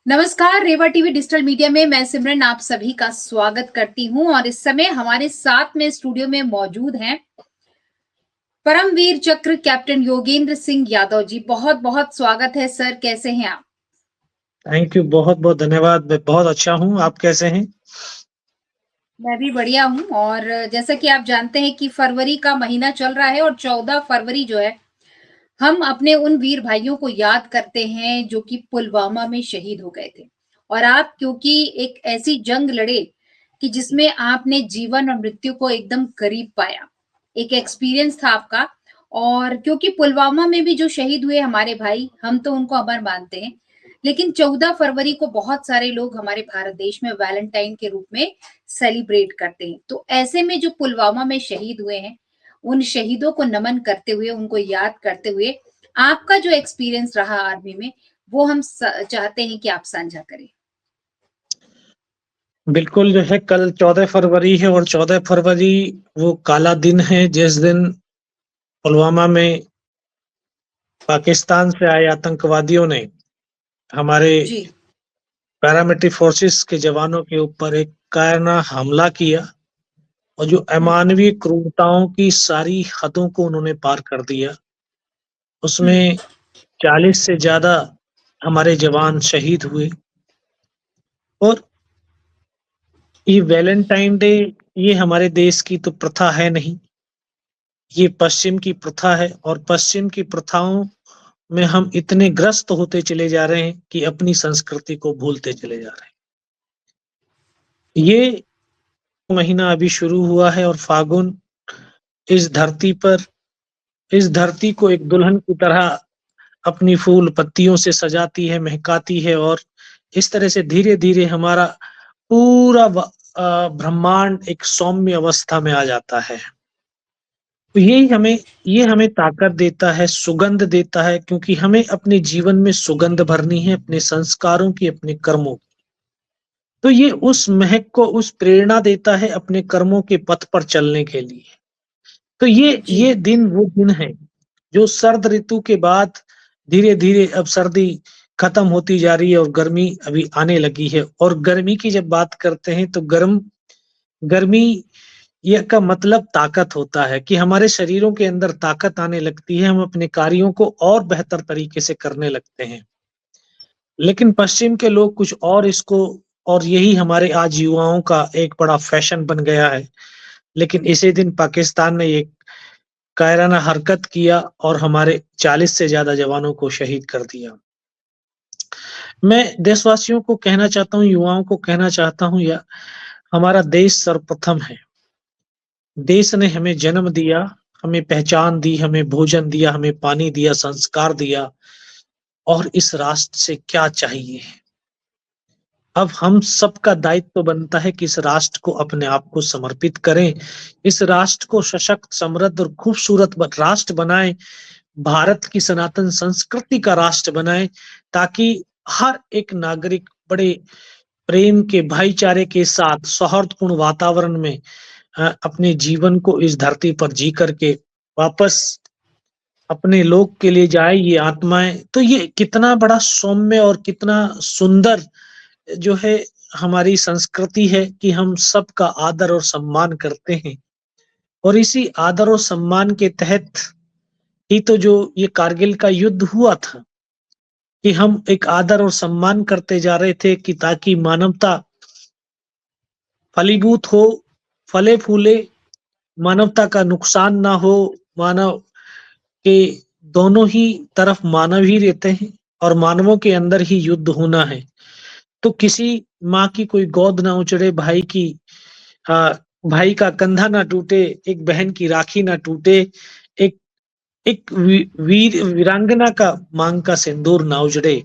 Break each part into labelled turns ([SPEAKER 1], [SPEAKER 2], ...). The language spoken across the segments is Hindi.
[SPEAKER 1] नमस्कार, रेवा टीवी डिजिटल मीडिया में मैं सिमरन आप सभी का स्वागत करती हूँ और इस समय हमारे साथ में स्टूडियो में मौजूद हैं परमवीर चक्र कैप्टन योगेंद्र सिंह यादव जी। बहुत-बहुत स्वागत है सर, कैसे हैं आप?
[SPEAKER 2] थैंक यू, बहुत-बहुत धन्यवाद। मैं बहुत अच्छा हूँ, आप कैसे हैं?
[SPEAKER 1] मैं भी बढ़िया हूँ और जैसा कि आप जानते हैं कि फरवरी का महीना चल रहा है और 14 फरवरी जो है, हम अपने उन वीर भाइयों को याद करते हैं जो कि पुलवामा में शहीद हो गए थे। और आप क्योंकि एक ऐसी जंग लड़े कि जिसमें आपने जीवन और मृत्यु को एकदम करीब पाया, एक एक्सपीरियंस था आपका। और क्योंकि पुलवामा में भी जो शहीद हुए हमारे भाई, हम तो उनको अमर मानते हैं, लेकिन 14 फरवरी को बहुत सारे लोग हमारे भारत देश में वैलेंटाइन के रूप में सेलिब्रेट करते हैं। तो ऐसे में जो पुलवामा में शहीद हुए हैं, उन शहीदों को नमन करते हुए, उनको याद करते हुए, आपका जो एक्सपीरियंस रहा आर्मी में, वो हम चाहते हैं कि आप साझा करें।
[SPEAKER 2] बिल्कुल, जो है कल 14 फरवरी है और 14 फरवरी वो काला दिन है जिस दिन पुलवामा में पाकिस्तान से आए आतंकवादियों ने हमारे
[SPEAKER 1] जी।
[SPEAKER 2] पैरामिलिट्री फोर्सेस के जवानों के ऊपर एक कायराना हमला किया और जो
[SPEAKER 1] हुँ,
[SPEAKER 2] अमानवीय क्रूरताओं की सारी हदों को उन्होंने पार कर दिया।
[SPEAKER 1] हुँ,
[SPEAKER 2] उसमें 40 से ज़्यादा हमारे जवान शहीद हुए और ये वैलेंटाइन डे ये हमारे देश की तो प्रथा है नहीं, ये पश्चिम की प्रथा है और पश्चिम की प्रथाओं में हम इतने ग्रस्त होते चले जा रहे हैं कि अपनी संस्कृति को भूलते चले जा रहे हैं। ये महीना अभी शुरू हुआ है और फागुन इस धरती पर इस धरती को एक दुल्हन की तरह अपनी फूल पत्तियों से सजाती है, महकाती है और इस तरह से धीरे-धीरे हमारा पूरा ब्रह्मांड एक सौम्य अवस्था में आ जाता है। तो ये हमें ताकत देता है, सुगंध देता है क्योंकि हमें अपने जीवन में सुगंध भरनी है, अपने संस्कारों की, अपने कर्मों की। तो ये उस महक को, उस प्रेरणा देता है अपने कर्मों के पथ पर चलने के लिए। तो
[SPEAKER 1] जी।
[SPEAKER 2] ये दिन वो दिन है, जो सर्द ऋतु के बाद धीरे-धीरे अब सर्दी खत्म होती जा रही है और गर्मी अभी आने लगी है और गर्मी की जब बात करते हैं तो गर्मी ये का मतलब ताकत होता है कि हमारे शरीरों के अंदर ताकत आने लगती है, हम अपने कार्यों को और बेहतर तरीके से करने लगते हैं। लेकिन पश्चिम के लोग कुछ और इसको और यही हमारे आज युवाओं का एक बड़ा फैशन बन गया है। लेकिन इसी दिन पाकिस्तान ने एक कायराना हरकत किया और हमारे 40 से ज़्यादा जवानों को शहीद कर दिया। मैं देशवासियों को कहना चाहता हूँ, युवाओं को कहना चाहता हूँ या हमारा देश सर्वप्रथम है। देश ने हमें जन्म दिया, हमें पहचान दी, हमें भोजन दिया, हमें पानी दिया, संस्कार दिया और इस राष्ट्र से क्या चाहिए? अब हम सबका दायित्व बनता है कि इस राष्ट्र को अपने आप को समर्पित करें, इस राष्ट्र को सशक्त, समृद्ध और खूबसूरत राष्ट्र बनाएं, भारत की सनातन संस्कृति का राष्ट्र बनाएं, ताकि हर एक नागरिक बड़े प्रेम के, भाईचारे के साथ सौहार्दपूर्ण वातावरण में अपने जीवन को इस धरती पर जी करके वापस अपने लोक के लिए जाए ये आत्माएँ। तो ये कितना बड़ा सौम्य और कितना सुंदर जो है हमारी संस्कृति है कि हम सबका आदर और सम्मान करते हैं और इसी आदर और सम्मान के तहत ही तो जो ये कारगिल का युद्ध हुआ था कि हम एक आदर और सम्मान करते जा रहे थे कि ताकि मानवता फलीभूत हो, फले-फूले, मानवता का नुकसान ना हो, मानव के दोनों ही तरफ मानव ही रहते हैं और मानवों के अंदर ही युद्ध होना है। तो किसी माँ की कोई गोद ना उजड़े, अ, भाई का कंधा ना टूटे, एक बहन की राखी ना टूटे, एक एक वीरांगना का मांग का सिंदूर ना उजड़े।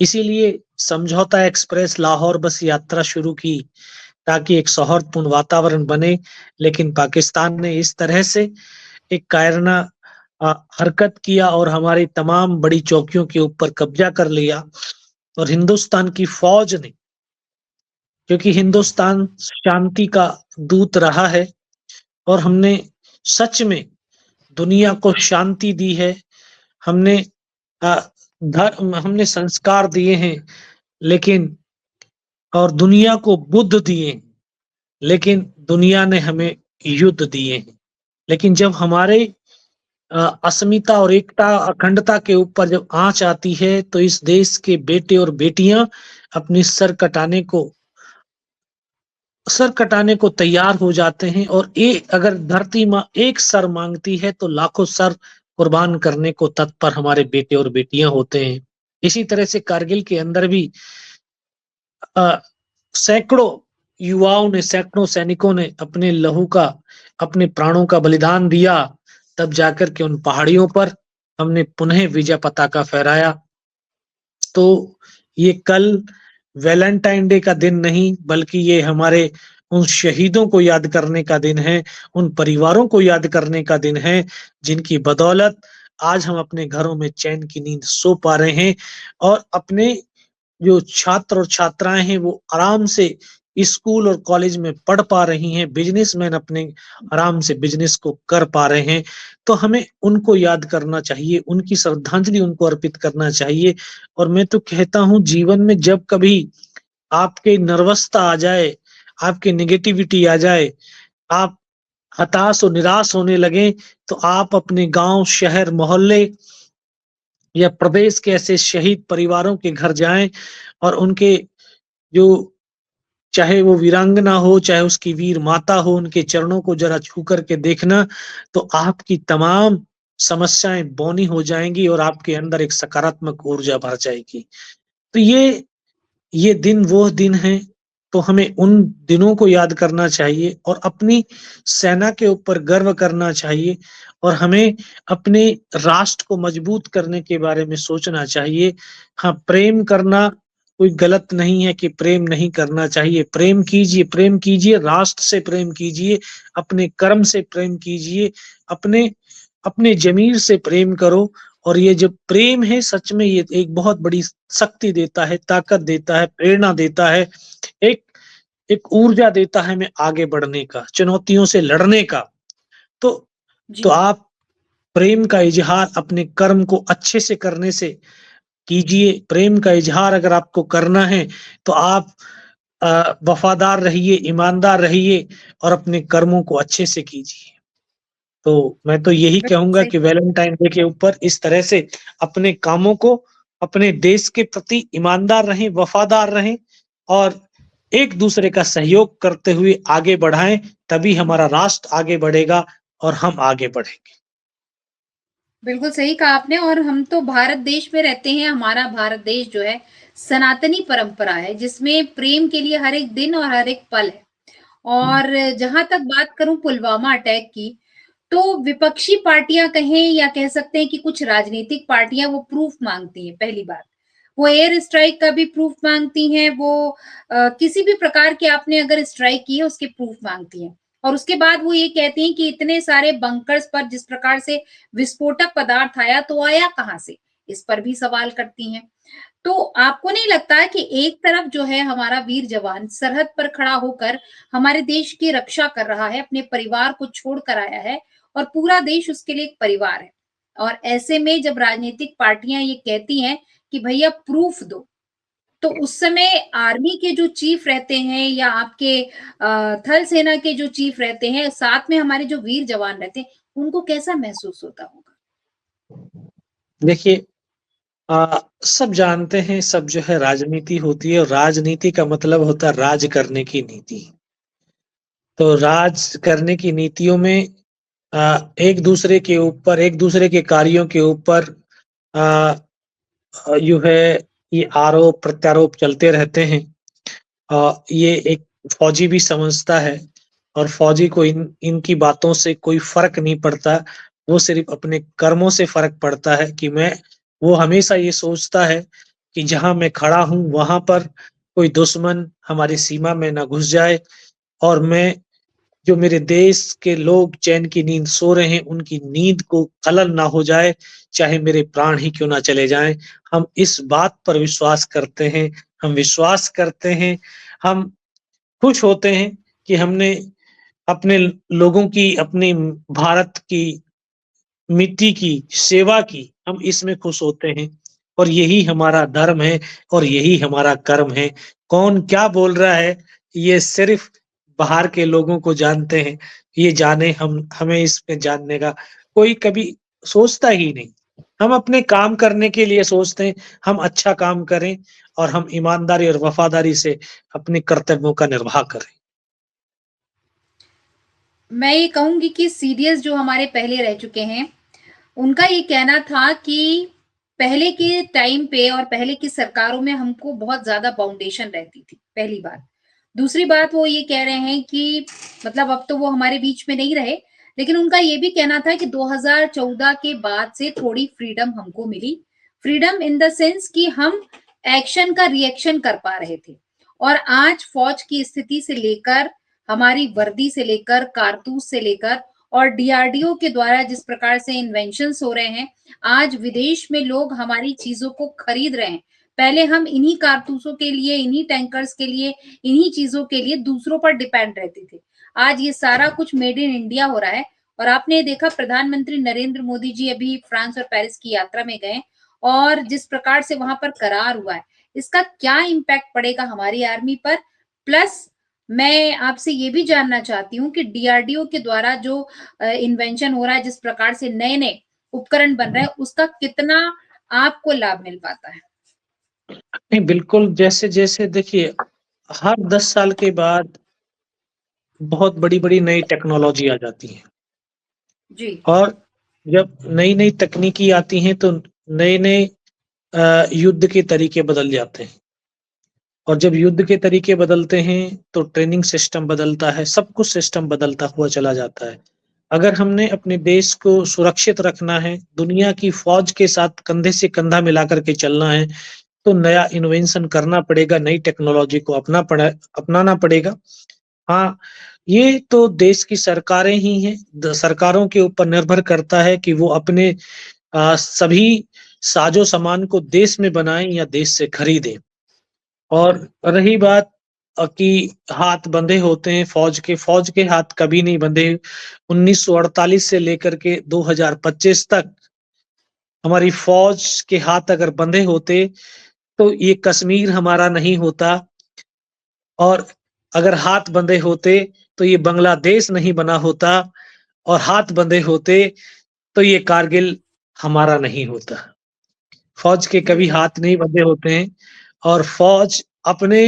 [SPEAKER 2] इसीलिए समझौता एक्सप्रेस लाहौर बस यात्रा शुरू की ताकि एक सौहार्दपूर्ण वातावरण बने। लेकिन पाकिस्तान ने इस तरह से एक कायराना हरकत किया और हमारी तमाम बड़ी चौकियों के ऊपर कब्जा कर लिया और हिंदुस्तान की फौज ने, क्योंकि हिंदुस्तान शांति का दूत रहा है और हमने सच में दुनिया को शांति दी है। हमने अ, हमने संस्कार दिए हैं, लेकिन और दुनिया को बुद्ध दिए, लेकिन दुनिया ने हमें युद्ध दिए हैं। लेकिन जब हमारे अस्मिता और एकता, अखंडता के ऊपर जब आँच आती है, तो इस देश के बेटे और बेटियाँ अपनी सर कटाने को तैयार हो जाते हैं और अगर धरती माँ एक सर माँगती है, तो लाखों सर कुर्बान करने को तत्पर हमारे बेटे और बेटियाँ होते हैं। इसी तरह से कारगिल के अंदर भी अ, सैकड़ों युवाओं ने, सैकड़ों सैनिकों ने अपने लहू का, अपने प्राणों का बलिदान दिया, तब जाकर के उन पहाड़ियों पर हमने पुनः विजय पताका फहराया। तो ये कल वैलेंटाइन डे का दिन नहीं, बल्कि ये हमारे उन शहीदों को याद करने का दिन है, उन परिवारों को याद करने का दिन है, जिनकी बदौलत आज हम अपने घरों में चैन की नींद सो पा रहे हैं और अपने जो छात्र और छात्राएँ हैं, वो आराम से स्कूल और कॉलेज में पढ़ पा रही हैं, बिज़नेसमैन अपने आराम से बिज़नेस को कर पा रहे हैं। तो हमें उनको याद करना चाहिए, उनकी श्रद्धांजलि उनको अर्पित करना चाहिए और मैं तो कहता हूँ जीवन में जब कभी आपके नर्वसता आ जाए, आपकी नेगेटिविटी आ जाए, आप हताश और निराश होने लगें, तो आप अपने गाँव, शहर, मोहल्ले या प्रदेश के ऐसे शहीद परिवारों के घर जाएँ और उनके जो चाहे वो वीरांगना हो, चाहे उसकी वीर माता हो, उनके चरणों को ज़रा छू कर के देखना, तो आपकी तमाम समस्याएँ बौनी हो जाएँगी और आपके अंदर एक सकारात्मक ऊर्जा भर जाएगी। तो ये दिन वो दिन हैं, तो हमें उन दिनों को याद करना चाहिए और अपनी सेना के ऊपर गर्व करना चाहिए और हमें अपने राष्ट्र को मजबूत करने के बारे में सोचना चाहिए। हाँ, प्रेम करना कोई गलत नहीं है कि प्रेम नहीं करना चाहिए। प्रेम कीजिए, राष्ट्र से प्रेम कीजिए, अपने कर्म से प्रेम कीजिए, अपने अपने ज़मीर से प्रेम करो और ये जो प्रेम है सच में ये एक बहुत बड़ी शक्ति देता है, ताकत देता है, प्रेरणा देता है, एक एक ऊर्जा देता है हमें आगे बढ़ने का, चुनौतियों से लड़ने का। तो तो
[SPEAKER 1] जी,
[SPEAKER 2] आप प्रेम का इज़हार अपने कर्म को अच्छे से करने से कीजिए। प्रेम का इज़हार अगर आपको करना है, तो आप वफ़ादार रहिए, ईमानदार रहिए और अपने कर्मों को अच्छे से कीजिए। तो मैं तो यही
[SPEAKER 1] बिल्कुल
[SPEAKER 2] कहूँगा
[SPEAKER 1] सही।
[SPEAKER 2] कि वैलेंटाइन डे के ऊपर इस तरह से अपने कामों को, अपने देश के प्रति ईमानदार रहें, वफ़ादार रहें और एक-दूसरे का सहयोग करते हुए आगे बढ़ाएँ, तभी हमारा राष्ट्र आगे बढ़ेगा और हम आगे बढ़ेंगे।
[SPEAKER 1] बिल्कुल सही कहा आपने और हम तो भारत देश में रहते हैं, हमारा भारत देश जो है सनातनी परंपरा है, जिसमें प्रेम के लिए हर एक दिन और हर एक पल है। और जहाँ तक बात करूँ पुलवामा अटैक की, तो विपक्षी पार्टियाँ कहें या कह सकते हैं कि कुछ राजनीतिक पार्टियाँ वो प्रूफ माँगती हैं, पहली बात। वो एयर स्ट्राइक का भी प्रूफ माँगती हैं, वो किसी भी प्रकार की आपने अगर स्ट्राइक की है, उसके प्रूफ माँगती हैं। और उसके बाद वो ये कहती हैं कि इतने सारे बंकर्स पर जिस प्रकार से विस्फोटक पदार्थ आया, तो आया कहाँ से? इस पर भी सवाल करती हैं। तो आपको नहीं लगता है कि एक तरफ जो है हमारा वीर जवान सरहद पर खड़ा होकर हमारे देश की रक्षा कर रहा है, अपने परिवार को छोड़ कर आया है और पूरा देश उसके लिए एक परिवार है। और ऐसे में जब राजनीतिक पार्टियां ये कहती हैं कि भैया प्रूफ दो, तो उस समय आर्मी के जो चीफ रहते हैं या आपके थल सेना के जो चीफ रहते हैं, साथ में हमारे जो वीर जवान रहते हैं, उनको कैसा महसूस होता होगा?
[SPEAKER 2] देखिए सब जानते हैं, सब जो है राजनीति होती है और राजनीति का मतलब होता है राज करने की नीति। तो राज करने की नीतियों में एक-दूसरे के ऊपर, एक-दूसरे के कार्यों के ऊपर अ जो है ये आरोप-प्रत्यारोप चलते रहते हैं। ये एक फौजी भी समझता है और फौजी को इनकी बातों से कोई फ़र्क नहीं पड़ता। वो सिर्फ़ अपने कर्मों से फ़र्क पड़ता है कि वो हमेशा ये सोचता है कि जहाँ मैं खड़ा हूँ, वहाँ पर कोई दुश्मन हमारी सीमा में ना घुस जाए और जो मेरे देश के लोग चैन की नींद सो रहे हैं, उनकी नींद को खलल ना हो जाए, चाहे मेरे प्राण ही क्यों ना चले जाएँ। हम इस बात पर विश्वास करते हैं, हम विश्वास करते हैं, हम खुश होते हैं कि हमने अपने लोगों की, अपने भारत की मिट्टी की सेवा की, हम इसमें खुश होते हैं। और यही हमारा धर्म है और यही हमारा कर्म है। कौन क्या बोल रहा है, ये सिर्फ बाहर के लोगों को जानते हैं। ये जाने हम हमें इसमें जानने का कोई कभी सोचता ही नहीं। हम अपने काम करने के लिए सोचते हैं, हम अच्छा काम करें और हम ईमानदारी और वफादारी से अपने कर्तव्यों का निर्वाह करें।
[SPEAKER 1] मैं ये कहूँगी कि सीडीएस जो हमारे पहले रह चुके हैं, उनका ये कहना था कि पहले के टाइम पे और पहले की सरकारों में हमको बहुत ज़्यादा बाउंडेशन रहती थी, पहली बात। दूसरी बात वो ये कह रहे हैं कि मतलब अब तो वो हमारे बीच में नहीं रहे, लेकिन उनका ये भी कहना था कि 2014 के बाद से थोड़ी फ्रीडम हमको मिली। फ्रीडम इन द सेंस कि हम एक्शन का रिएक्शन कर पा रहे थे और आज फौज की स्थिति से लेकर, हमारी वर्दी से लेकर, कारतूस से लेकर और डीआरडीओ के द्वारा जिस प्रकार से इन्वेंशंस हो रहे हैं, आज विदेश में लोग हमारी चीजों को खरीद रहे हैं। पहले हम इन्हीं कारतूसों के लिए, इन्हीं टैंकर्स के लिए, इन्हीं चीजों के लिए दूसरों पर डिपेंड रहते थे। आज ये सारा कुछ मेड इन इंडिया हो रहा है और आपने देखा प्रधानमंत्री नरेंद्र मोदी जी अभी फ्रांस और पेरिस की यात्रा में गए और जिस प्रकार से वहां पर करार हुआ है, इसका क्या इम्पैक्ट पड़ेगा हमारी आर्मी पर। प्लस मैं आपसे ये भी जानना चाहती हूँ कि डीआरडीओ के द्वारा जो इन्वेंशन हो रहा है, जिस प्रकार से नए नए उपकरण बन रहे हैं, उसका कितना आपको लाभ मिल पाता है?
[SPEAKER 2] नहीं, बिल्कुल जैसे-जैसे देखिए, हर 10 साल के बाद बहुत बड़ी-बड़ी नई टेक्नोलॉजी आ जाती है
[SPEAKER 1] जी।
[SPEAKER 2] और जब नई-नई तकनीकी आती हैं तो नए-नए युद्ध के तरीके बदल जाते हैं और जब युद्ध के तरीके बदलते हैं तो ट्रेनिंग सिस्टम बदलता है, सब कुछ सिस्टम बदलता हुआ चला जाता है। अगर हमने अपने देश को सुरक्षित रखना है, दुनिया की फ़ौज के साथ कंधे से कंधा मिलाकर के चलना है, तो नया इन्वेंशन करना पड़ेगा, नई टेक्नोलॉजी को अपनाना पड़ेगा। हाँ, ये तो देश की सरकारें ही हैं, द सरकारों के ऊपर निर्भर करता है कि वो अपने सभी साज़ो-सामान को देश में बनाएँ या देश से खरीदें। और रही बात कि हाथ बंधे होते हैं फ़ौज के हाथ कभी नहीं बंधे। 1948 से लेकर के 2025 तक हमारी फ़ौज के हाथ अगर बंधे होते, तो ये कश्मीर हमारा नहीं होता और अगर हाथ बंधे होते, तो ये बांग्लादेश नहीं बना होता और हाथ बंधे होते, तो ये कारगिल हमारा नहीं होता। फ़ौज के
[SPEAKER 1] जी।
[SPEAKER 2] कभी हाथ नहीं बंधे होते हैं और फ़ौज अपने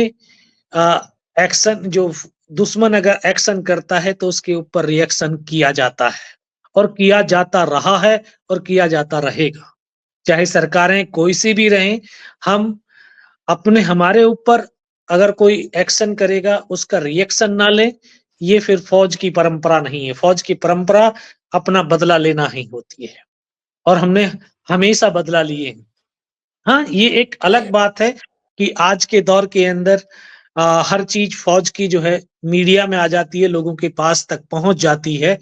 [SPEAKER 2] एक्शन जो दुश्मन अगर एक्शन करता है, तो उसके ऊपर रिएक्शन किया जाता है और किया जाता रहा है और किया जाता रहेगा। चाहे सरकारें कोई सी भी रहें, हम अपने हमारे ऊपर अगर कोई एक्शन करेगा, उसका रिएक्शन ना लें, ये फिर फ़ौज की परंपरा नहीं है। फ़ौज की परंपरा अपना बदला लेना ही होती है और हमने हमेशा बदला लिए हैं। हाँ, ये एक अलग बात है कि आज के दौर के अंदर हर चीज़ फ़ौज की जो है मीडिया में आ जाती है, लोगों के पास तक पहुँच जाती है।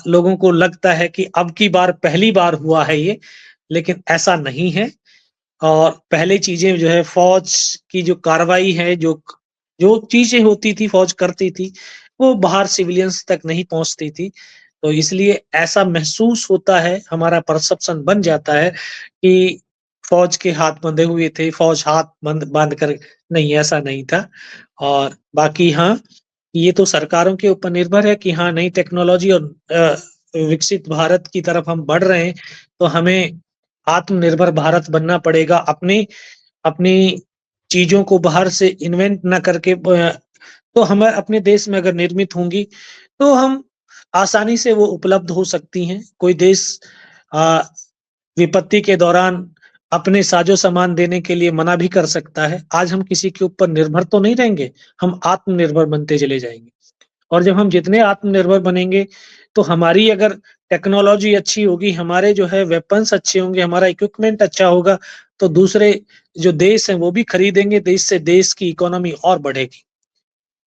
[SPEAKER 2] लोगों को लगता है कि अब की बार पहली बार हुआ है ये, लेकिन ऐसा नहीं है और पहले चीज़ें जो है फ़ौज की जो कार्रवाई है, जो चीज़ें होती थी फ़ौज करती थी, वो बाहर सिविलियंस तक नहीं पहुँचती थी। तो इसलिए ऐसा महसूस होता है, हमारा परसेप्शन बन जाता है कि फ़ौज के हाथ बंधे हुए थे, फ़ौज हाथ बाँध कर नहीं, ऐसा नहीं था। और बाकी हाँ, ये तो सरकारों के ऊपर निर्भर है कि हाँ, नई टेक्नोलॉजी और विकसित भारत की तरफ हम बढ़ रहे हैं, तो हमें आत्मनिर्भर भारत बनना पड़ेगा। अपनी अपनी चीज़ों को बाहर से इन्वेंट ना करके तो हमें अपने देश में अगर निर्मित होंगी, तो हम आसानी से वो उपलब्ध हो सकती हैं। कोई देश अ, विपत्ति के दौरान अपने साज़ो-सामान देने के लिए मना भी कर सकता है। आज हम किसी के ऊपर निर्भर तो नहीं रहेंगे, हम आत्मनिर्भर बनते चले जाएँगे। और जब हम जितने आत्मनिर्भर बनेंगे, तो हमारी अगर टेक्नोलॉजी अच्छी होगी, हमारे जो है वेपन्स अच्छे होंगे, हमारा इक्विपमेंट अच्छा होगा, तो दूसरे जो देश हैं, वो भी खरीदेंगे, देश से देश की इकोनॉमी और बढ़ेगी।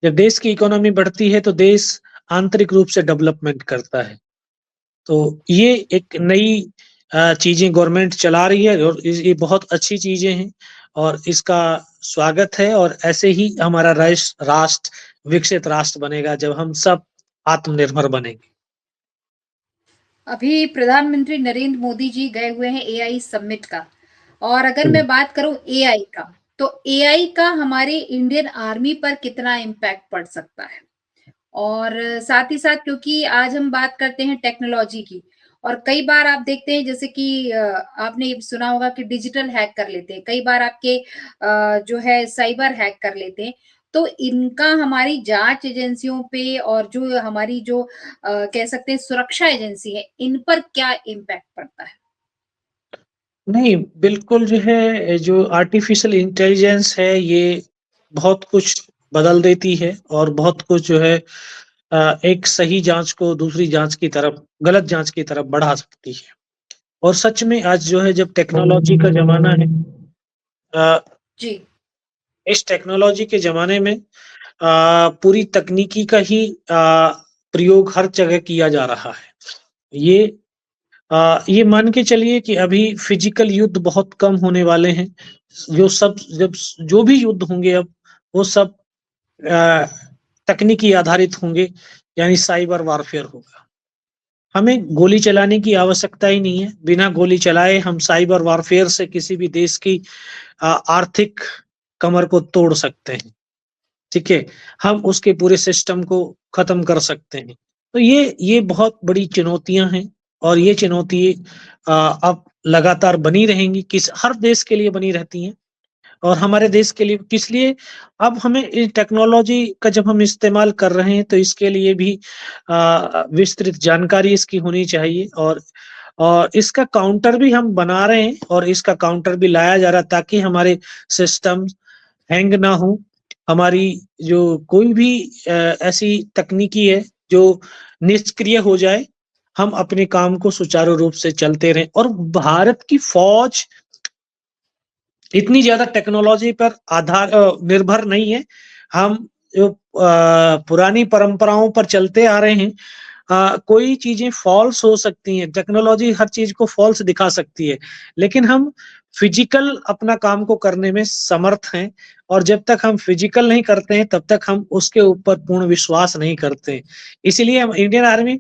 [SPEAKER 2] जब देश की इकोनॉमी बढ़ती है, तो देश आंतरिक रूप से डेवलपमेंट करता है। तो ये एक नई चीज़ें गवर्नमेंट चला रही है और ये बहुत अच्छी चीज़ें हैं और इसका स्वागत है और ऐसे ही हमारा राष्ट्र विकसित राष्ट्र बनेगा जब हम सब आत्मनिर्भर बनेंगे।
[SPEAKER 1] अभी प्रधानमंत्री नरेंद्र मोदी जी गए हुए हैं एआई समिट का और अगर मैं बात करूँ एआई का, तो एआई का हमारे इंडियन आर्मी पर कितना इम्पैक्ट पड़ सकता है? और साथ ही साथ क्योंकि आज हम बात करते हैं टेक्नोलॉजी की और कई बार आप देखते हैं जैसे कि आपने ये सुना होगा कि डिजिटल हैक कर लेते हैं। कई बार आपके जो है साइबर हैक कर लेते हैं। तो इनका हमारी जाँच एजेंसियों पे और जो हमारी जो कह सकते हैं सुरक्षा एजेंसी है, इन पर क्या इम्पैक्ट पड़ता है?
[SPEAKER 2] नहीं, बिल्कुल जो है, जो आर्टिफ़िशियल इंटेलिजेंस है, ये बहुत कुछ बदल देती है और बहुत कुछ जो है एक सही जाँच को दूसरी जाँच की तरफ, गलत जाँच की तरफ बढ़ा सकती है। और सच में आज जो है जब टेक्नोलॉजी का ज़माना है, अ,
[SPEAKER 1] जी,
[SPEAKER 2] इस टेक्नोलॉजी के ज़माने में पूरी तकनीकी का ही प्रयोग हर जगह किया जा रहा है। ये ये मान के चलिए कि अभी फिजिकल युद्ध बहुत कम होने वाले हैं। जो भी युद्ध होंगे अब, वो सब अ, तकनीकी आधारित होंगे, यानी साइबर वॉरफेयर होगा। हमें गोली चलाने की आवश्यकता ही नहीं है। बिना गोली चलाए हम साइबर वॉरफेयर से किसी भी देश की आर्थिक कमर को तोड़ सकते हैं। ठीक है? हम उसके पूरे सिस्टम को खत्म कर सकते हैं। तो ये बहुत बड़ी चुनौतियाँ हैं और ये चुनौती अब लगातार बनी रहेंगी, हर देश के लिए बनी रहती हैं और हमारे देश के लिए किस लिए, अब हमें टेक्नोलॉजी का जब हम इस्तेमाल कर रहे हैं तो इसके लिए भी विस्तृत जानकारी इसकी होनी चाहिए और इसका काउंटर भी हम बना रहे हैं और इसका काउंटर भी लाया जा रहा है ताकि हमारे सिस्टम हैंग ना हो। हमारी जो कोई भी ऐसी तकनीकी है जो निष्क्रिय हो जाए, हम अपने काम को सुचारू रूप से चलते रहें और भारत की फ़ौज इतनी ज़्यादा टेक्नोलॉजी पर निर्भर नहीं है। हम जो पुरानी परंपराओं पर चलते आ रहे हैं, कोई चीज़ें फ़ॉल्स हो सकती हैं, टेक्नोलॉजी हर चीज़ को फ़ॉल्स दिखा सकती है, लेकिन हम फ़िज़िकल अपना काम को करने में समर्थ हैं और जब तक हम फ़िज़िकल नहीं करते हैं, तब तक हम उसके ऊपर पूर्ण विश्वास नहीं करते हैं। इसीलिए हम इंडियन आर्मी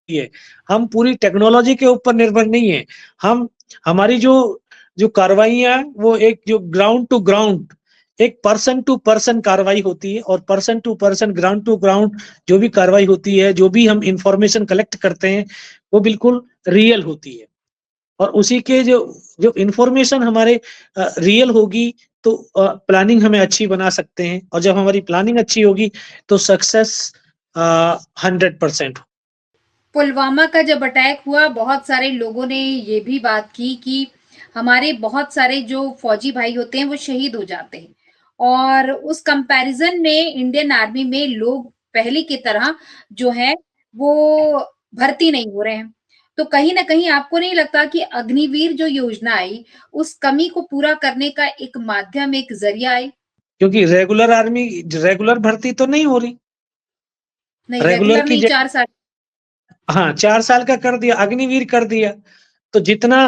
[SPEAKER 2] है, हम पूरी टेक्नोलॉजी के ऊपर निर्भर नहीं है। हम हमारी जो जो कार्रवाइयाँ वो एक जो ग्राउंड टू ग्राउंड, एक पर्सन टू पर्सन कार्रवाई होती है और person to person, ground to ground जो भी कार्रवाई होती है, जो भी हम इन्फॉर्मेशन कलेक्ट करते हैं, वो बिल्कुल रियल होती है। और उसी के जो जो इन्फॉर्मेशन हमारे रियल होगी तो प्लानिंग हमें अच्छी बना सकते हैं और जब हमारी प्लानिंग अच्छी होगी तो सक्सेस 100%
[SPEAKER 1] पुलवामा का जब अटैक हुआ, बहुत सारे लोगों ने ये भी बात की कि हमारे बहुत सारे जो फौजी भाई होते हैं, वो शहीद हो जाते हैं और उस कंपैरिज़न में इंडियन आर्मी में लोग पहले की तरह जो है, वो भर्ती नहीं हो रहे हैं। तो कहीं न कहीं आपको नहीं लगता कि अग्निवीर जो योजना आई, उस कमी को पूरा करने का एक माध्यम, एक ज़रिया आई?
[SPEAKER 2] क्योंकि रेगुलर भर्ती तो नहीं हो रही।
[SPEAKER 1] नहीं,
[SPEAKER 2] रेगुलर
[SPEAKER 1] रेगुलर
[SPEAKER 2] की
[SPEAKER 1] नहीं
[SPEAKER 2] जगह
[SPEAKER 1] 4 साल।
[SPEAKER 2] हाँ, 4 साल का कर दिया, अग्निवीर कर दिया। तो जितना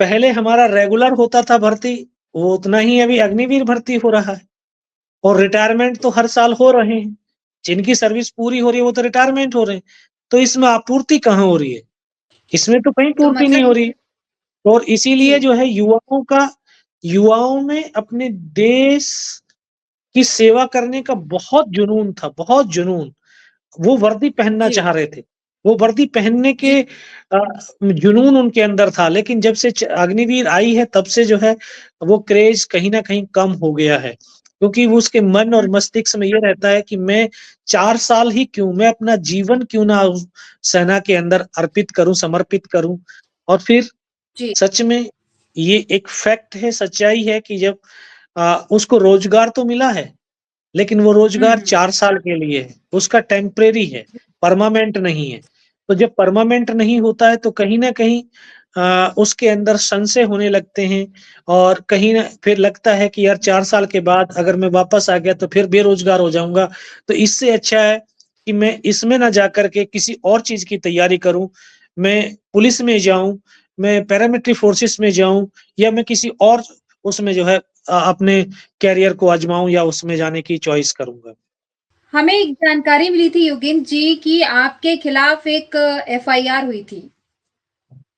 [SPEAKER 2] पहले हमारा रेगुलर होता था भर्ती, वो उतना ही अभी अग्निवीर भर्ती हो रहा है और रिटायरमेंट तो हर साल हो रहे हैं। जिनकी सर्विस पूरी हो रही है, वो तो रिटायरमेंट हो रहे हैं। तो इसमें आपूर्ति कहाँ हो रही है? इसमें तो कहीं
[SPEAKER 1] तो
[SPEAKER 2] पूर्ति नहीं
[SPEAKER 1] मतलब
[SPEAKER 2] हो रही है और इसीलिए
[SPEAKER 1] जी,
[SPEAKER 2] जो है युवाओं में अपने देश की सेवा करने का बहुत जुनून था, बहुत जुनून। वो वर्दी पहनना
[SPEAKER 1] जी,
[SPEAKER 2] चाह रहे थे। वो वर्दी पहनने
[SPEAKER 1] जी।
[SPEAKER 2] के जुनून उनके अंदर था, लेकिन जब से अग्निवीर आई है तब से जो है वो क्रेज कहीं न कहीं कम हो गया है। क्योंकि वो उसके मन और
[SPEAKER 1] हुँ,
[SPEAKER 2] मस्तिष्क में ये रहता है कि मैं 4 साल ही क्यों, मैं अपना जीवन क्यों ना उस सेना के अंदर अर्पित करूँ, समर्पित करूँ। और फिर
[SPEAKER 1] जी।
[SPEAKER 2] सच में ये एक फैक्ट है, सच्चाई है कि जब उसको रोज़गार तो मिला है, लेकिन वो
[SPEAKER 1] हुँ,
[SPEAKER 2] रोज़गार
[SPEAKER 1] हुँ।
[SPEAKER 2] 4 साल के लिए है, उसका टेम्परेरी है, परमानेंट नहीं है। तो जब परमानेंट नहीं होता है तो कहीं न कहीं उसके अंदर संशय होने लगते हैं और कहीं न फिर लगता है कि यार 4 साल के बाद अगर मैं वापस आ गया तो फिर बेरोज़गार हो जाऊँगा। तो इससे अच्छा है कि मैं इसमें ना जाकर के किसी और चीज़ की तैयारी करूँ। मैं पुलिस में जाऊँ, मैं पैरामिलिट्री फोर्सेस में जाऊँ या मैं किसी और उसमें जो है अपने करियर को आज़माऊँ या उसमें जाने की चॉइस करूँगा।
[SPEAKER 1] हमें एक जानकारी मिली थी योगेंद्र जी कि आपके खिलाफ एक एफआईआर हुई थी।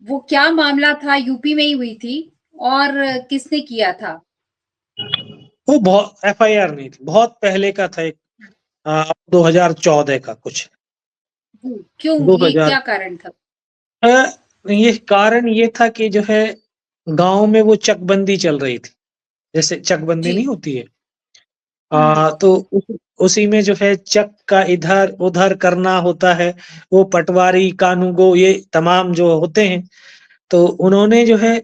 [SPEAKER 1] वो क्या मामला था? यूपी में ही हुई थी और किसने किया था?
[SPEAKER 2] वो बहुत एफआईआर नहीं थी, बहुत पहले का था, एक 2014 का कुछ,
[SPEAKER 1] जी, क्यों, ये
[SPEAKER 2] 2000।
[SPEAKER 1] क्या कारण था?
[SPEAKER 2] अ, ये कारण ये था कि जो है गाँव में वो चकबंदी चल रही थी, जैसे चकबंदी
[SPEAKER 1] जी।
[SPEAKER 2] नहीं होती है।
[SPEAKER 1] हुँ,
[SPEAKER 2] तो उसी में जो है चक का इधर-उधर करना होता है, वो पटवारी, कानूगो ये तमाम जो होते हैं, तो उन्होंने जो है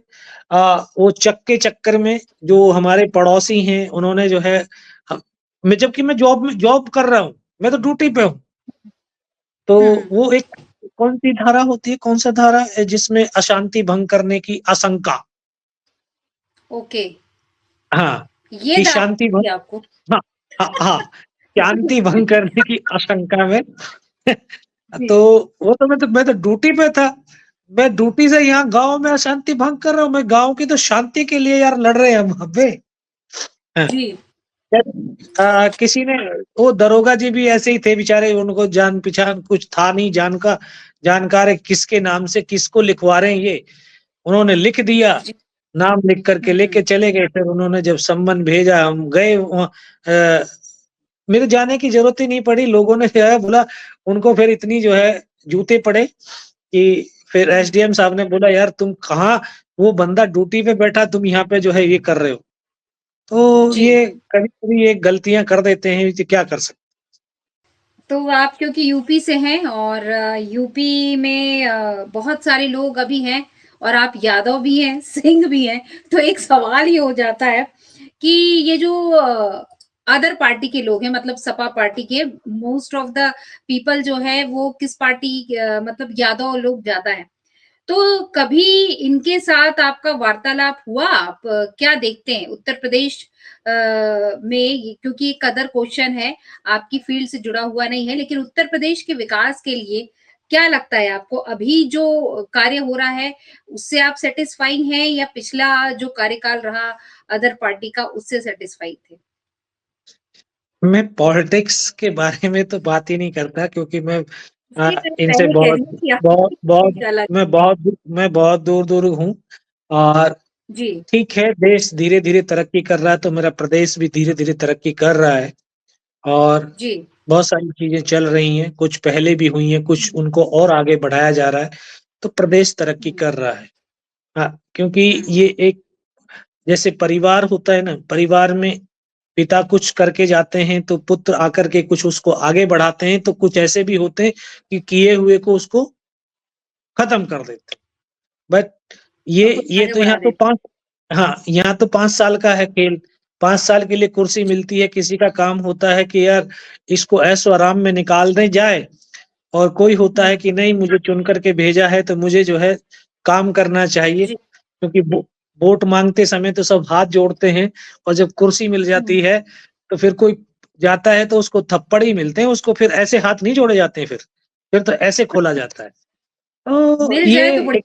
[SPEAKER 2] वो चक के चक्कर में जो हमारे पड़ोसी हैं, उन्होंने जो है ह मैं जबकि मैं जॉब कर रहा हूँ, मैं तो ड्यूटी पे हूँ। तो
[SPEAKER 1] हुँ,
[SPEAKER 2] वो एक कौन-सी धारा होती है, कौन-सा धारा है जिसमें अशांति भंग करने की आशंका।
[SPEAKER 1] ओके,
[SPEAKER 2] हाँ,
[SPEAKER 1] ये
[SPEAKER 2] कि
[SPEAKER 1] दाद
[SPEAKER 2] शांति भंग।
[SPEAKER 1] थी आपको?
[SPEAKER 2] हाँ, हाँ, शांति भंग करने की आशंका में
[SPEAKER 1] जी,
[SPEAKER 2] तो वो तो मैं तो ड्यूटी पे था। मैं ड्यूटी से यहाँ गाँव में अशांति भंग कर रहा हूँ, मैं गाँव की तो शांति के लिए यार लड़ रहे हैं हम वहाँ पे। हाँ,
[SPEAKER 1] जी,
[SPEAKER 2] किसी ने वो दरोगा जी भी ऐसे ही थे बेचारे, उनको जान-पहचान कुछ था नहीं, जानकार है किसके नाम से किसको लिखवा रहे हैं ये। उन्होंने लिख दिया,
[SPEAKER 1] जी,
[SPEAKER 2] नाम लिख कर के
[SPEAKER 1] हुँ,
[SPEAKER 2] लेके चले गए, फिर उन्होंने जब सम्मन भेजा, हम गए वहाँ। मेरे जाने की ज़रूरत ही नहीं पड़ी, लोगों ने जो है बोला, उनको फिर इतनी जो है जूते पड़े कि फिर
[SPEAKER 1] हुँ,
[SPEAKER 2] एसडीएम साहब ने बोला, "यार तुम कहाँ, वो बंदा ड्यूटी पे बैठा, तुम यहाँ पे जो है ये कर रहे हो।" तो
[SPEAKER 1] जी।
[SPEAKER 2] ये कभी-कभी ये गलतियाँ कर देते हैं, तो क्या कर सकते
[SPEAKER 1] तो आप क्योंकि यूपी से हैं और यूपी में बहुत सारे लोग अभी हैं और आप यादव भी हैं, सिंह भी हैं, तो एक सवाल ये हो जाता है कि ये जो अदर पार्टी के लोग हैं मतलब सपा पार्टी के मोस्ट ऑफ द पीपल जो है वो किस पार्टी मतलब यादव लोग ज़्यादा हैं। तो कभी इनके साथ आपका वार्तालाप हुआ? आप क्या देखते हैं? उत्तर प्रदेश में ये क्योंकि एक अदर क्वेश्चन है, आपकी फ़ील्ड से जुड़ा हुआ नहीं है, लेकिन उत्तर प्रदेश के विकास के लिए क्या लगता है आपको? अभी जो कार्य हो रहा है, उससे आप सैटिस्फाई हैं या पिछला जो कार्यकाल रहा अदर पार्टी का, उससे सैटिस्फाई थे?
[SPEAKER 2] हैं। मैं पॉलिटिक्स के बारे में तो बात ही नहीं करता, क्योंकि
[SPEAKER 1] इसलिए मैंने
[SPEAKER 2] इनसे
[SPEAKER 1] पहले कह
[SPEAKER 2] बहुत
[SPEAKER 1] दिया कि
[SPEAKER 2] बहुत
[SPEAKER 1] आपकी
[SPEAKER 2] बहुत
[SPEAKER 1] सोच अलग
[SPEAKER 2] मैं बहुत मैं बहुत दूर-दूर हूँ। और
[SPEAKER 1] जी,
[SPEAKER 2] ठीक है, देश धीरे-धीरे तरक्की कर रहा है, तो मेरा प्रदेश भी धीरे-धीरे तरक्की कर रहा है, और
[SPEAKER 1] जी।
[SPEAKER 2] बहुत सारी चीज़ें चल रही हैं, कुछ पहले भी हुई हैं, कुछ
[SPEAKER 1] हुँ,
[SPEAKER 2] उनको और आगे बढ़ाया जा रहा है, तो प्रदेश तरक्की
[SPEAKER 1] हुँ,
[SPEAKER 2] कर रहा है। हाँ, क्योंकि
[SPEAKER 1] हुँ,
[SPEAKER 2] ये एक जैसे परिवार होता है ना, परिवार में पिता कुछ करके जाते हैं, तो पुत्र आकर के कुछ उसको आगे बढ़ाते हैं, तो कुछ ऐसे भी होते हैं कि किए हुए को उसको खत्म कर देते हैं। बट ये
[SPEAKER 1] और कुछ
[SPEAKER 2] ये
[SPEAKER 1] आगे
[SPEAKER 2] तो यहाँ
[SPEAKER 1] बढ़ा
[SPEAKER 2] तो
[SPEAKER 1] देते
[SPEAKER 2] 5, हाँ, यहाँ तो 5 साल का है खेल। 5 साल के लिए कुर्सी
[SPEAKER 1] जी,
[SPEAKER 2] मिलती है, किसी का काम होता है कि यार इसको ऐशो-आराम में निकालने जाए, और कोई होता
[SPEAKER 1] हुँ,
[SPEAKER 2] है कि नहीं, मुझे चुन कर के भेजा है तो मुझे जो है काम करना चाहिए।
[SPEAKER 1] जी,
[SPEAKER 2] क्योंकि वोट माँगते समय तो सब हाथ जोड़ते हैं, और जब कुर्सी मिल
[SPEAKER 1] हुँ।
[SPEAKER 2] जाती है, तो फिर कोई जाता है तो उसको थप्पड़ ही मिलते हैं, उसको फिर ऐसे हाथ नहीं जोड़े जाते हैं फिर तो ऐसे खोला जाता है। तो
[SPEAKER 1] मिल जाए
[SPEAKER 2] ये
[SPEAKER 1] तो बड़ी
[SPEAKER 2] एक,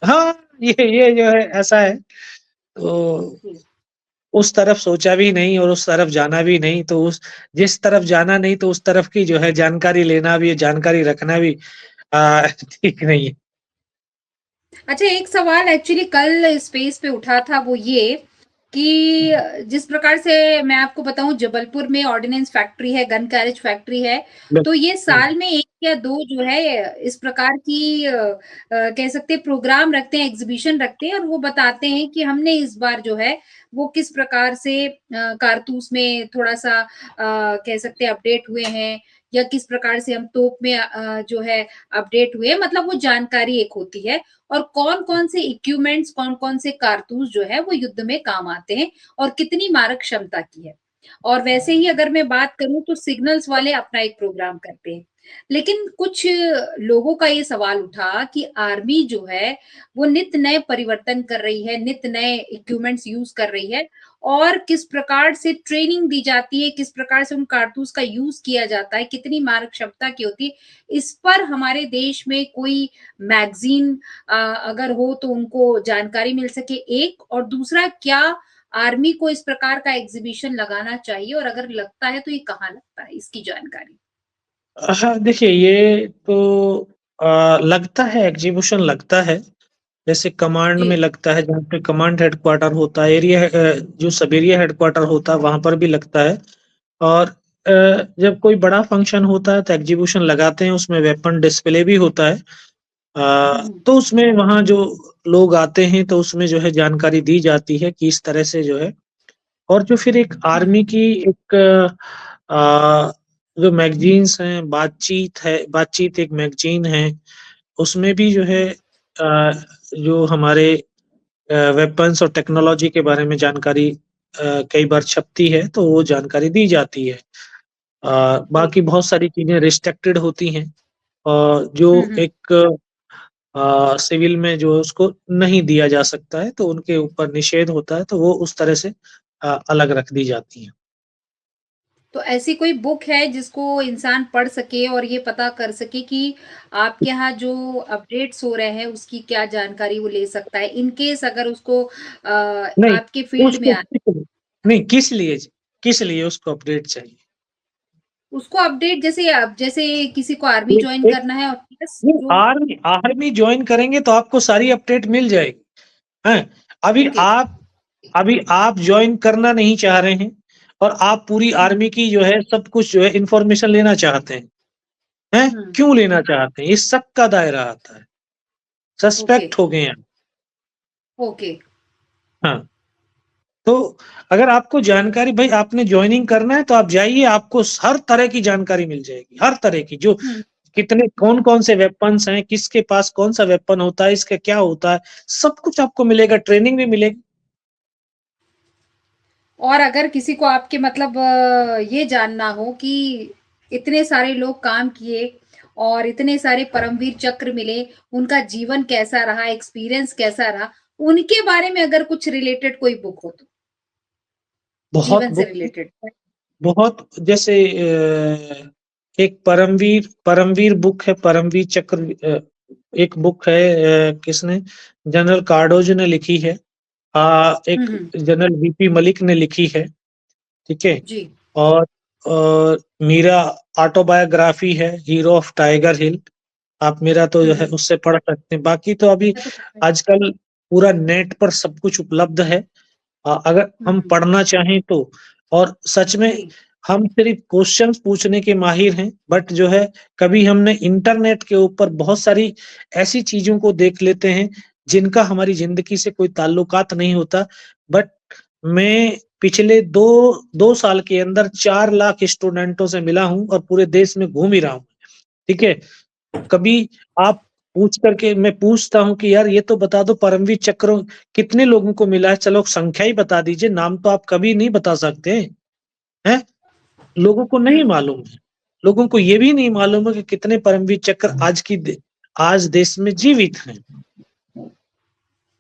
[SPEAKER 2] हाँ, ये जो है ऐसा है, तो
[SPEAKER 1] जी।
[SPEAKER 2] उस तरफ सोचा भी नहीं और उस तरफ जाना भी नहीं, तो उस जिस तरफ जाना नहीं, तो उस तरफ की जो है जानकारी लेना भी, जानकारी रखना भी ठीक नहीं है।
[SPEAKER 1] अच्छा एक सवाल एक्चुअली कल स्पेस पे उठा था वो ये कि जिस प्रकार से मैं आपको बताऊँ जबलपुर में ऑर्डिनेंस फैक्ट्री है, गन कैरेज फैक्ट्री है, तो ये
[SPEAKER 2] हुँ,
[SPEAKER 1] साल में 1 या 2 जो है इस प्रकार की कह सकते हैं प्रोग्राम रखते हैं, एग्ज़िबिशन रखते हैं और वो बताते हैं कि हमने इस बार जो है वो किस प्रकार से कारतूस में थोड़ा-सा कह सकते हैं अपडेट हुए हैं या किस प्रकार से हम तोप में जो है अपडेट हुए, मतलब वो जानकारी एक होती है और कौन-कौन से इक्विपमेंट्स, कौन-कौन से कारतूस जो है वो युद्ध में काम आते हैं और कितनी मारक क्षमता की है। और वैसे ही अगर मैं बात करूँ तो सिग्नल्स वाले अपना एक प्रोग्राम करते हैं। लेकिन कुछ लोगों का ये सवाल उठा कि आर्मी जो है वो नित नए परिवर्तन कर रही है, नित नए इक्विपमेंट्स यूज़ कर रही है और किस प्रकार से ट्रेनिंग दी जाती है, किस प्रकार से उन कारतूस का यूज़ किया जाता है, कितनी मारक क्षमता की होती है, इस पर हमारे देश में कोई मैगज़ीन अगर हो तो उनको जानकारी मिल सके एक और दूसरा क्या आर्मी को इस प्रकार का एग्ज़िबिशन लगाना चाहिए और अगर लगता है तो ये कहाँ लगता है? इसकी जानकारी।
[SPEAKER 2] हाँ, देखिए ये तो लगता है, एग्ज़ीबिशन लगता है, जैसे कमांड
[SPEAKER 1] जी।
[SPEAKER 2] में लगता है, जहाँ पे कमांड हेडक्वार्टर होता है, एरिया जो सब एरिया हेडक्वार्टर होता है वहाँ पर भी लगता है। और जब कोई बड़ा फंक्शन होता है तो एग्जीबिशन लगाते हैं, उसमें वेपन डिस्प्ले भी होता है।
[SPEAKER 1] हम्म।
[SPEAKER 2] तो उसमें वहाँ जो लोग आते हैं तो उसमें जो है जानकारी दी जाती है कि इस तरह से जो है। और जो फिर एक आर्मी
[SPEAKER 1] हम्म।
[SPEAKER 2] की एक जो मैगजीन्स हैं, बातचीत एक मैगजीन है, उसमें भी जो है जो हमारे वेपन्स और टेक्नोलॉजी के बारे में जानकारी कई बार छपती है, तो वो जानकारी दी जाती है।
[SPEAKER 1] जी।
[SPEAKER 2] बाकी बहुत सारी चीज़ें रिस्ट्रिक्टेड होती हैं, और जो
[SPEAKER 1] हम्म।
[SPEAKER 2] एक सिविल में जो है उसको नहीं दिया जा सकता है, तो उनके ऊपर निषेध होता है, तो वो उस तरह से अलग रख दी जाती हैं।
[SPEAKER 1] तो ऐसी कोई बुक है जिसको इंसान पढ़ सके और ये पता कर सके कि आपके यहाँ जो अपडेट्स हो रहे हैं उसकी क्या जानकारी वो ले सकता है इन केस अगर उसको
[SPEAKER 2] नहीं,
[SPEAKER 1] आपके फील्ड में
[SPEAKER 2] उसको
[SPEAKER 1] आ
[SPEAKER 2] नहीं, किस लिए उसको अपडेट चाहिए?
[SPEAKER 1] उसको अपडेट जैसे जैसे किसी को आर्मी
[SPEAKER 2] एक
[SPEAKER 1] ज्वाइन
[SPEAKER 2] एक
[SPEAKER 1] करना है और प्लस
[SPEAKER 2] नहीं,
[SPEAKER 1] जो
[SPEAKER 2] आर्मी आर्मी जॉइन करेंगे तो आपको सारी अपडेट मिल जाएगी। हैं? अभी
[SPEAKER 1] ओके।
[SPEAKER 2] आप अभी आप जॉइन करना नहीं चाह रहे हैं, और आप पूरी
[SPEAKER 1] हुँ,
[SPEAKER 2] आर्मी की जो है सब कुछ जो है इन्फॉर्मेशन लेना चाहते हैं। हैं?
[SPEAKER 1] हुँ,
[SPEAKER 2] क्यों लेना चाहते हैं? ये शक का दायरा आता है।
[SPEAKER 1] ओके,
[SPEAKER 2] सस्पेक्ट हो गए हैं।
[SPEAKER 1] ओके।
[SPEAKER 2] हाँ, तो अगर आपको जानकारी, भाई आपने जॉइनिंग करना है तो आप जाइए, आपको हर तरह की जानकारी मिल जाएगी, हर तरह की, जो
[SPEAKER 1] हुँ,
[SPEAKER 2] कितने कौन-कौन से वेपन्स हैं, किसके पास कौन-सा वेपन होता है, इसका क्या होता है, सब कुछ आपको मिलेगा, ट्रेनिंग भी मिलेगी।
[SPEAKER 1] और अगर किसी को आपके मतलब ये जानना हो कि इतने सारे लोग काम किए और इतने सारे परमवीर चक्र मिले, उनका जीवन कैसा रहा, एक्सपीरियंस कैसा रहा, उनके बारे में अगर कुछ रिलेटेड कोई बुक हो तो,
[SPEAKER 2] बहुत
[SPEAKER 1] जीवन से
[SPEAKER 2] बुक
[SPEAKER 1] रिलेटेड।
[SPEAKER 2] बहुत जैसे एक परमवीर बुक है, परमवीर चक्र एक बुक है, किसने, जनरल कार्डोज ने लिखी है।
[SPEAKER 1] हुँ,
[SPEAKER 2] एक
[SPEAKER 1] हुँ।
[SPEAKER 2] जनरल वीपी मलिक ने लिखी है, ठीक है?
[SPEAKER 1] जी।
[SPEAKER 2] और मेरा ऑटोबायोग्राफी है, हीरो ऑफ टाइगर हिल। आप मेरा तो
[SPEAKER 1] हुँ,
[SPEAKER 2] जो है
[SPEAKER 1] हुँ।
[SPEAKER 2] उससे पढ़ सकते हैं। बाकी तो अभी
[SPEAKER 1] मैं तो पता है।
[SPEAKER 2] आजकल पूरा नेट पर सब कुछ उपलब्ध है। अगर
[SPEAKER 1] हुँ,
[SPEAKER 2] हम
[SPEAKER 1] हुँ।
[SPEAKER 2] पढ़ना चाहें तो। और सच में
[SPEAKER 1] जी,
[SPEAKER 2] हम सिर्फ क्वेश्चंस पूछने के माहिर हैं, बट जो है कभी हमने इंटरनेट के ऊपर बहुत सारी ऐसी चीज़ों को देख लेते हैं, जिनका हमारी ज़िंदगी से कोई ताल्लुकात नहीं होता। बट मैं पिछले 2 साल के अंदर 4 लाख स्टूडेंटों से मिला हूँ और पूरे देश में घूम ही रहा हूँ, ठीक है? कभी आप पूछ करके मैं पूछता हूँ कि यार ये तो बता दो, परमवीर चक्र कितने लोगों को मिला है? चलो संख्या ही बता दीजिए, नाम तो आप कभी नहीं बता सकते, हैं? लोगों को नहीं
[SPEAKER 1] हुँ,
[SPEAKER 2] मालूम है। लोगों को ये भी नहीं मालूम है कि कितने परमवीर चक्र आज देश में जीवित हैं।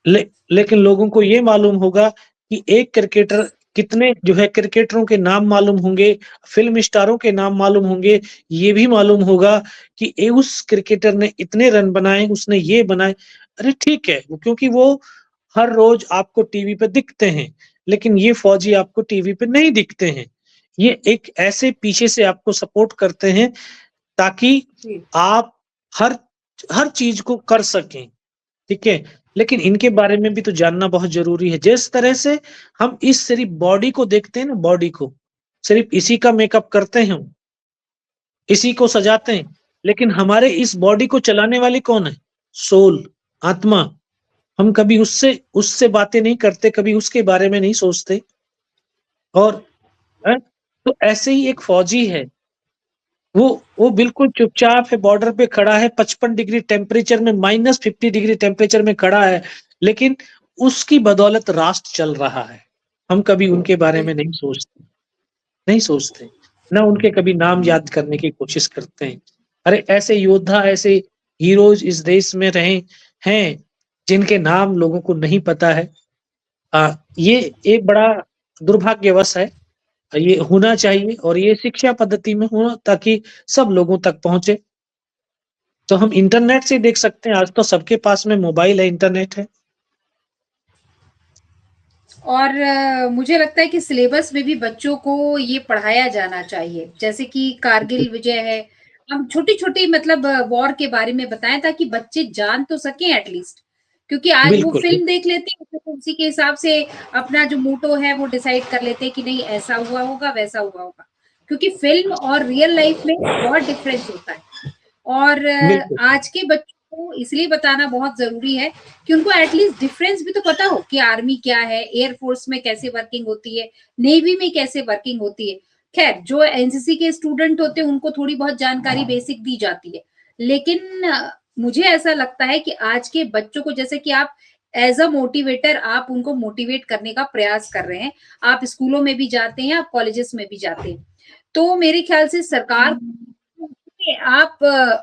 [SPEAKER 2] लेकिन लोगों को ये मालूम होगा कि एक क्रिकेटर, कितने जो है क्रिकेटरों के नाम मालूम होंगे, फ़िल्म स्टारों के नाम मालूम होंगे, ये भी मालूम होगा कि उस क्रिकेटर ने इतने रन बनाए, उसने ये बनाए। अरे ठीक है, क्योंकि वो हर रोज़ आपको टीवी पे दिखते हैं, लेकिन ये फौजी आपको टीवी पे नहीं दिखते हैं। ये एक ऐसे पीछे से आपको सपोर्ट करते हैं, ताकि
[SPEAKER 1] जी,
[SPEAKER 2] आप हर हर चीज़ को कर सकें। ठीक है? लेकिन इनके बारे में भी तो जानना बहुत ज़रूरी है। जिस तरह से हम इस सिर्फ़ बॉडी को देखते हैं ना, बॉडी को, सिर्फ़ इसी का मेकअप करते हैं हम, इसी को सजाते हैं, लेकिन हमारे इस बॉडी को चलाने वाली कौन है? सोल, आत्मा। हम कभी उससे उससे बातें नहीं करते, कभी उसके बारे में नहीं सोचते। और हैं? तो ऐसे ही एक फ़ौजी है, वो वो बिल्कुल चुपचाप है, बॉर्डर पे खड़ा है, 55 डिग्री टेम्परेचर में, -50 डिग्री टेम्परेचर में खड़ा है, लेकिन उसकी बदौलत राष्ट्र चल रहा है। हम कभी उनके बारे में
[SPEAKER 1] बिल्कुल।
[SPEAKER 2] नहीं सोचते, ना उनके कभी नाम याद करने की कोशिश करते हैं। अरे ऐसे योद्धा, ऐसे हीरोज़ इस देश में रहे हैं, जिनके नाम लोगों को नहीं पता है। ये एक बड़ा दुर्भाग्यवश है। ये होना चाहिए, और ये शिक्षा पद्धति में हो, ताकि सब लोगों तक पहुँचे। तो हम इंटरनेट से देख सकते हैं, आज तो सबके पास में मोबाइल है, इंटरनेट है।
[SPEAKER 1] और मुझे लगता है कि सिलेबस में भी बच्चों को ये पढ़ाया जाना चाहिए जैसे कि कारगिल विजय है हम छोटी छोटी मतलब वॉर के बारे में बताएं ताकि बच्चे जान तो सकें एटलीस्ट क्योंकि आज वो
[SPEAKER 2] बिल्कुल,
[SPEAKER 1] फ़िल्म देख लेते हैं, तो उसी के हिसाब से अपना जो मोटो है वो डिसाइड कर लेते हैं कि नहीं ऐसा हुआ होगा, वैसा हुआ होगा। क्योंकि फ़िल्म और रियल लाइफ़ में बहुत डिफ़रेंस होता है। और
[SPEAKER 2] बिल्कुल,
[SPEAKER 1] आज के बच्चों को इसलिए बताना बहुत ज़रूरी है कि उनको एटलीस्ट डिफ़रेंस भी तो पता हो कि आर्मी क्या है, एयर फ़ोर्स में कैसे वर्किंग होती है, नेवी में कैसे वर्किंग होती है। ख़ैर जो एनसीसी के स्टूडेंट होते हैं उनको थोड़ी बहुत जानकारी बेसिक दी जाती है। लेकिन मुझे ऐसा लगता है कि आज के बच्चों को जैसे कि आप एज़ अ मोटिवेटर आप उनको मोटिवेट करने का प्रयास कर रहे हैं। आप स्कूलों में भी जाते हैं, आप कॉलेजेस में भी जाते हैं। तो मेरे ख्याल से सरकार आप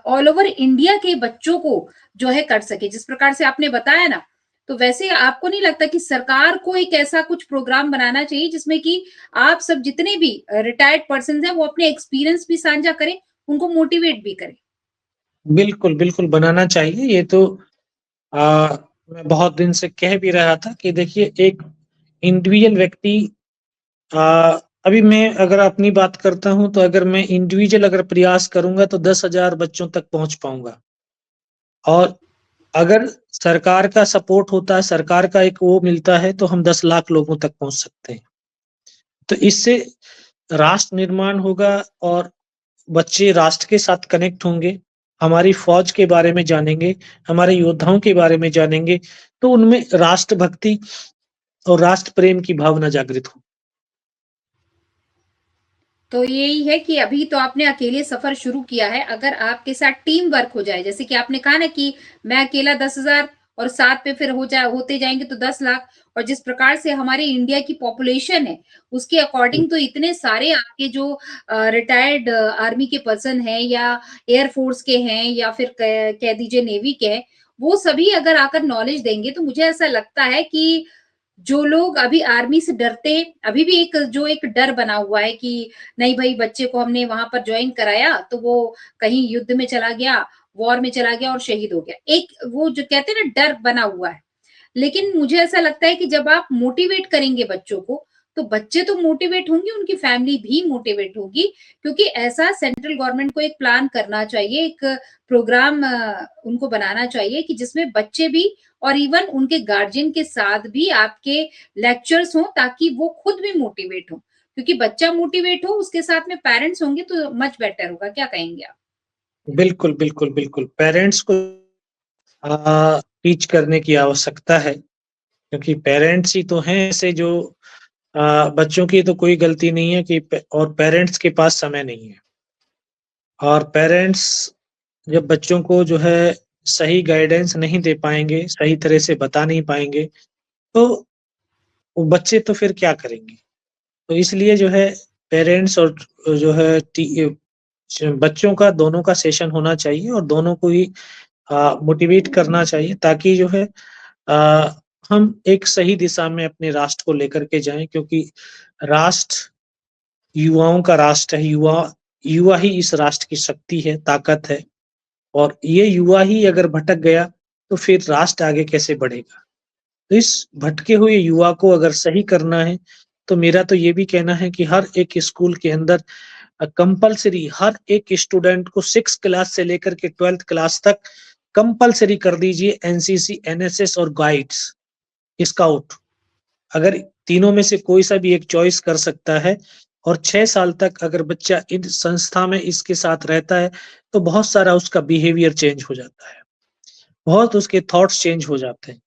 [SPEAKER 1] ऑल ओवर इंडिया के बच्चों को जो है कर सके जिस प्रकार से आपने बताया ना तो वैसे आपको नहीं लगता कि सरकार को एक ऐसा कुछ प्रोग्राम बनाना चाहिए जिसमें कि आप सब जितने भी रिटायर्ड पर्सन हैं वो अपने एक्सपीरियंस भी साझा करें उनको मोटिवेट भी करें।
[SPEAKER 2] बिल्कुल, बिल्कुल बनाना चाहिए। ये तो मैं बहुत दिन से कह भी रहा था कि देखिए एक इंडिविजुअल व्यक्ति अ, अभी मैं अगर अपनी बात करता हूँ तो अगर मैं इंडिविजुअल अगर प्रयास करूँगा तो 10,000 बच्चों तक पहुँच पाऊँगा। और अगर सरकार का सपोर्ट होता है, सरकार का एक वो मिलता है तो हम 10 लाख लोगों तक पहुँच सकते हैं। तो इससे राष्ट्र निर्माण होगा और बच्चे राष्ट्र के साथ कनेक्ट होंगे, हमारी फ़ौज के बारे में जानेंगे, हमारे योद्धाओं के बारे में जानेंगे, तो उनमें राष्ट्रभक्ति और राष्ट्र प्रेम की भावना जागृत हो।
[SPEAKER 1] तो यही है कि अभी तो आपने अकेले सफ़र शुरू किया है, अगर आपके साथ टीम वर्क हो जाए, जैसे कि आपने कहा ना कि मैं अकेला 10,000 और साथ पे फिर होते जाएँगे तो 10 लाख और जिस प्रकार से हमारी इंडिया की पॉपुलेशन है, उसके अकॉर्डिंग तो इतने सारे आपके जो रिटायर्ड आर्मी के पर्सन हैं या एयर फ़ोर्स के हैं या फिर क कह दीजिए नेवी के हैं, वो सभी अगर आकर नॉलेज देंगे, तो मुझे ऐसा लगता है कि जो लोग अभी आर्मी से डरते हैं, अभी भी एक डर बना हुआ है कि नहीं भई बच्चे को हमने वहाँ पर जॉइन कराया, तो वो कहीं युद्ध में चला गया, वॉर में चला गया और शहीद हो गया। एक वो जो कहते हैं ना डर बना हुआ है। लेकिन मुझे ऐसा लगता है कि जब आप मोटिवेट करेंगे बच्चों को, तो बच्चे तो मोटिवेट होंगे, उनकी फैमिली भी मोटिवेट होगी क्योंकि ऐसा सेंट्रल गवर्नमेंट को एक प्लान करना चाहिए, एक प्रोग्राम उनको बनाना चाहिए कि जिसमें बच्चे भी और इवन उनके गार्जियन के साथ भी आपके लेक्चर्स हों ताकि वो खुद भी मोटिवेट हों। क्योंकि बच्चा मोटिवेट हो, उसके साथ में पेरेंट्स होंगे तो मच बेटर होगा। क्या कहेंगे आप?
[SPEAKER 2] बिल्कुल, बिल्कुल, बिल्कुल। पेरेंट्स को टीच करने की आवश्यकता है क्योंकि पेरेंट्स ही तो हैं ऐसे जो बच्चों की तो कोई गलती नहीं है कि और पेरेंट्स के पास समय नहीं है और पेरेंट्स जब बच्चों को जो है सही गाइडेंस नहीं दे पाएँगे, सही तरह से बता नहीं पाएँगे, तो वो बच्चे तो फिर क्या करेंगे? तो इसलिए जो है पेरेंट्स और जो है बच्चों का दोनों का सेशन होना चाहिए और दोनों को ही मोटिवेट करना चाहिए ताकि जो है हम एक सही दिशा में अपने राष्ट्र को लेकर के जाएँ क्योंकि राष्ट्र युवाओं का राष्ट्र है, युवा ही इस राष्ट्र की शक्ति है, ताकत है और ये युवा ही अगर भटक गया, तो फिर राष्ट्र आगे कैसे बढ़ेगा? तो इस भटके हुए युवा को अगर सही करना है, तो मेरा तो ये भी कहना है कि हर एक स्कूल के अंदर कंपल्सरी हर एक स्टूडेंट को 6th क्लास से लेकर के 12th क्लास तक कंपल्सरी कर दीजिए एनसीसी, एनएसएस और गाइड्स, स्काउट। अगर तीनों में से कोई सा भी एक चॉइस कर सकता है और 6 साल तक अगर बच्चा इन संस्था में इसके साथ रहता है, तो बहुत सारा उसका बिहेवियर चेंज हो जाता है। बहुत उसके थॉट्स चेंज हो जाते हैं।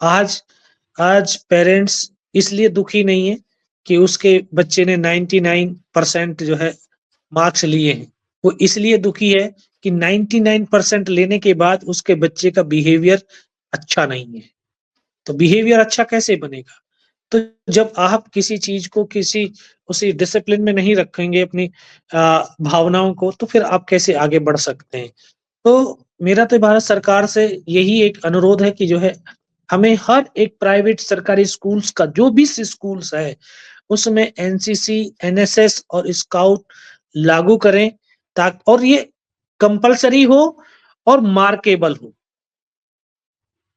[SPEAKER 2] आज आज पेरेंट्स इसलिए दुखी नहीं है कि उसके बच्चे ने 99% जो है मार्क्स लिए हैं। वो इसलिए दुखी है कि 99% लेने के बाद उसके बच्चे का बिहेवियर अच्छा नहीं है। तो बिहेवियर अच्छा कैसे बनेगा? तो जब आप किसी चीज़ को किसी उसी डिसिप्लिन में नहीं रखेंगे अपनी भावनाओं को, तो फिर आप कैसे आगे बढ़ सकते हैं? तो मेरा तो भारत सरकार से यही एक अनुरोध है कि जो है हमें हर एक प्राइवेट सरकारी स्कूल्स का जो भी स्कूल्स है, उसमें एनसीसी, एनएसएस और स्काउट लागू करें और ये कंपल्सरी हो और मार्केबल हो।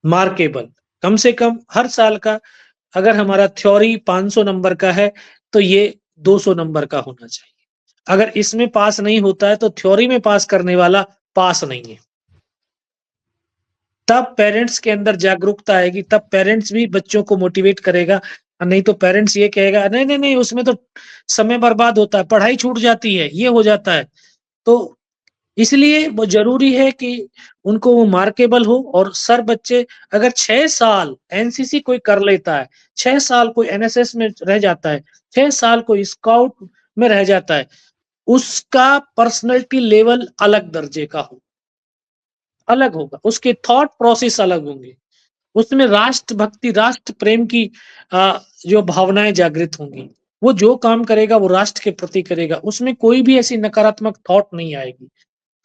[SPEAKER 2] मार्केबल कम से कम हर साल का अगर हमारा थ्योरी 500 नंबर का है, तो ये 200 नंबर का होना चाहिए। अगर इसमें पास नहीं होता है, तो थ्योरी में पास करने वाला पास नहीं है। तब पेरेंट्स के अंदर जागरूकता आएगी, तब पेरेंट्स भी बच्चों को मोटिवेट करेगा। नहीं तो पेरेंट्स ये कहेगा नहीं नहीं नहीं उसमें तो समय बर्बाद होता है, पढ़ाई छूट जाती है, ये हो जाता है। तो इसलिए वो जरूरी है कि उनको वो मार्केबल हो। और सर बच्चे अगर 6 साल एनसीसी कोई कर लेता है, 6 साल कोई एनएसएस में रह जाता है, 6 साल कोई स्काउट में रह जाता है, उसका पर्सनैलिटी लेवल अलग दर्जे का हो, अलग होगा, उसके थॉट प्रोसेस अलग होंगे, उसमें राष्ट्र भक्ति, राष्ट्र प्रेम की जो भावनाएं जागृत होंगी। वो जो काम करेगा वो राष्ट्र के प्रति करेगा, उसमें कोई भी ऐसी नकारात्मक थॉट नहीं आएगी।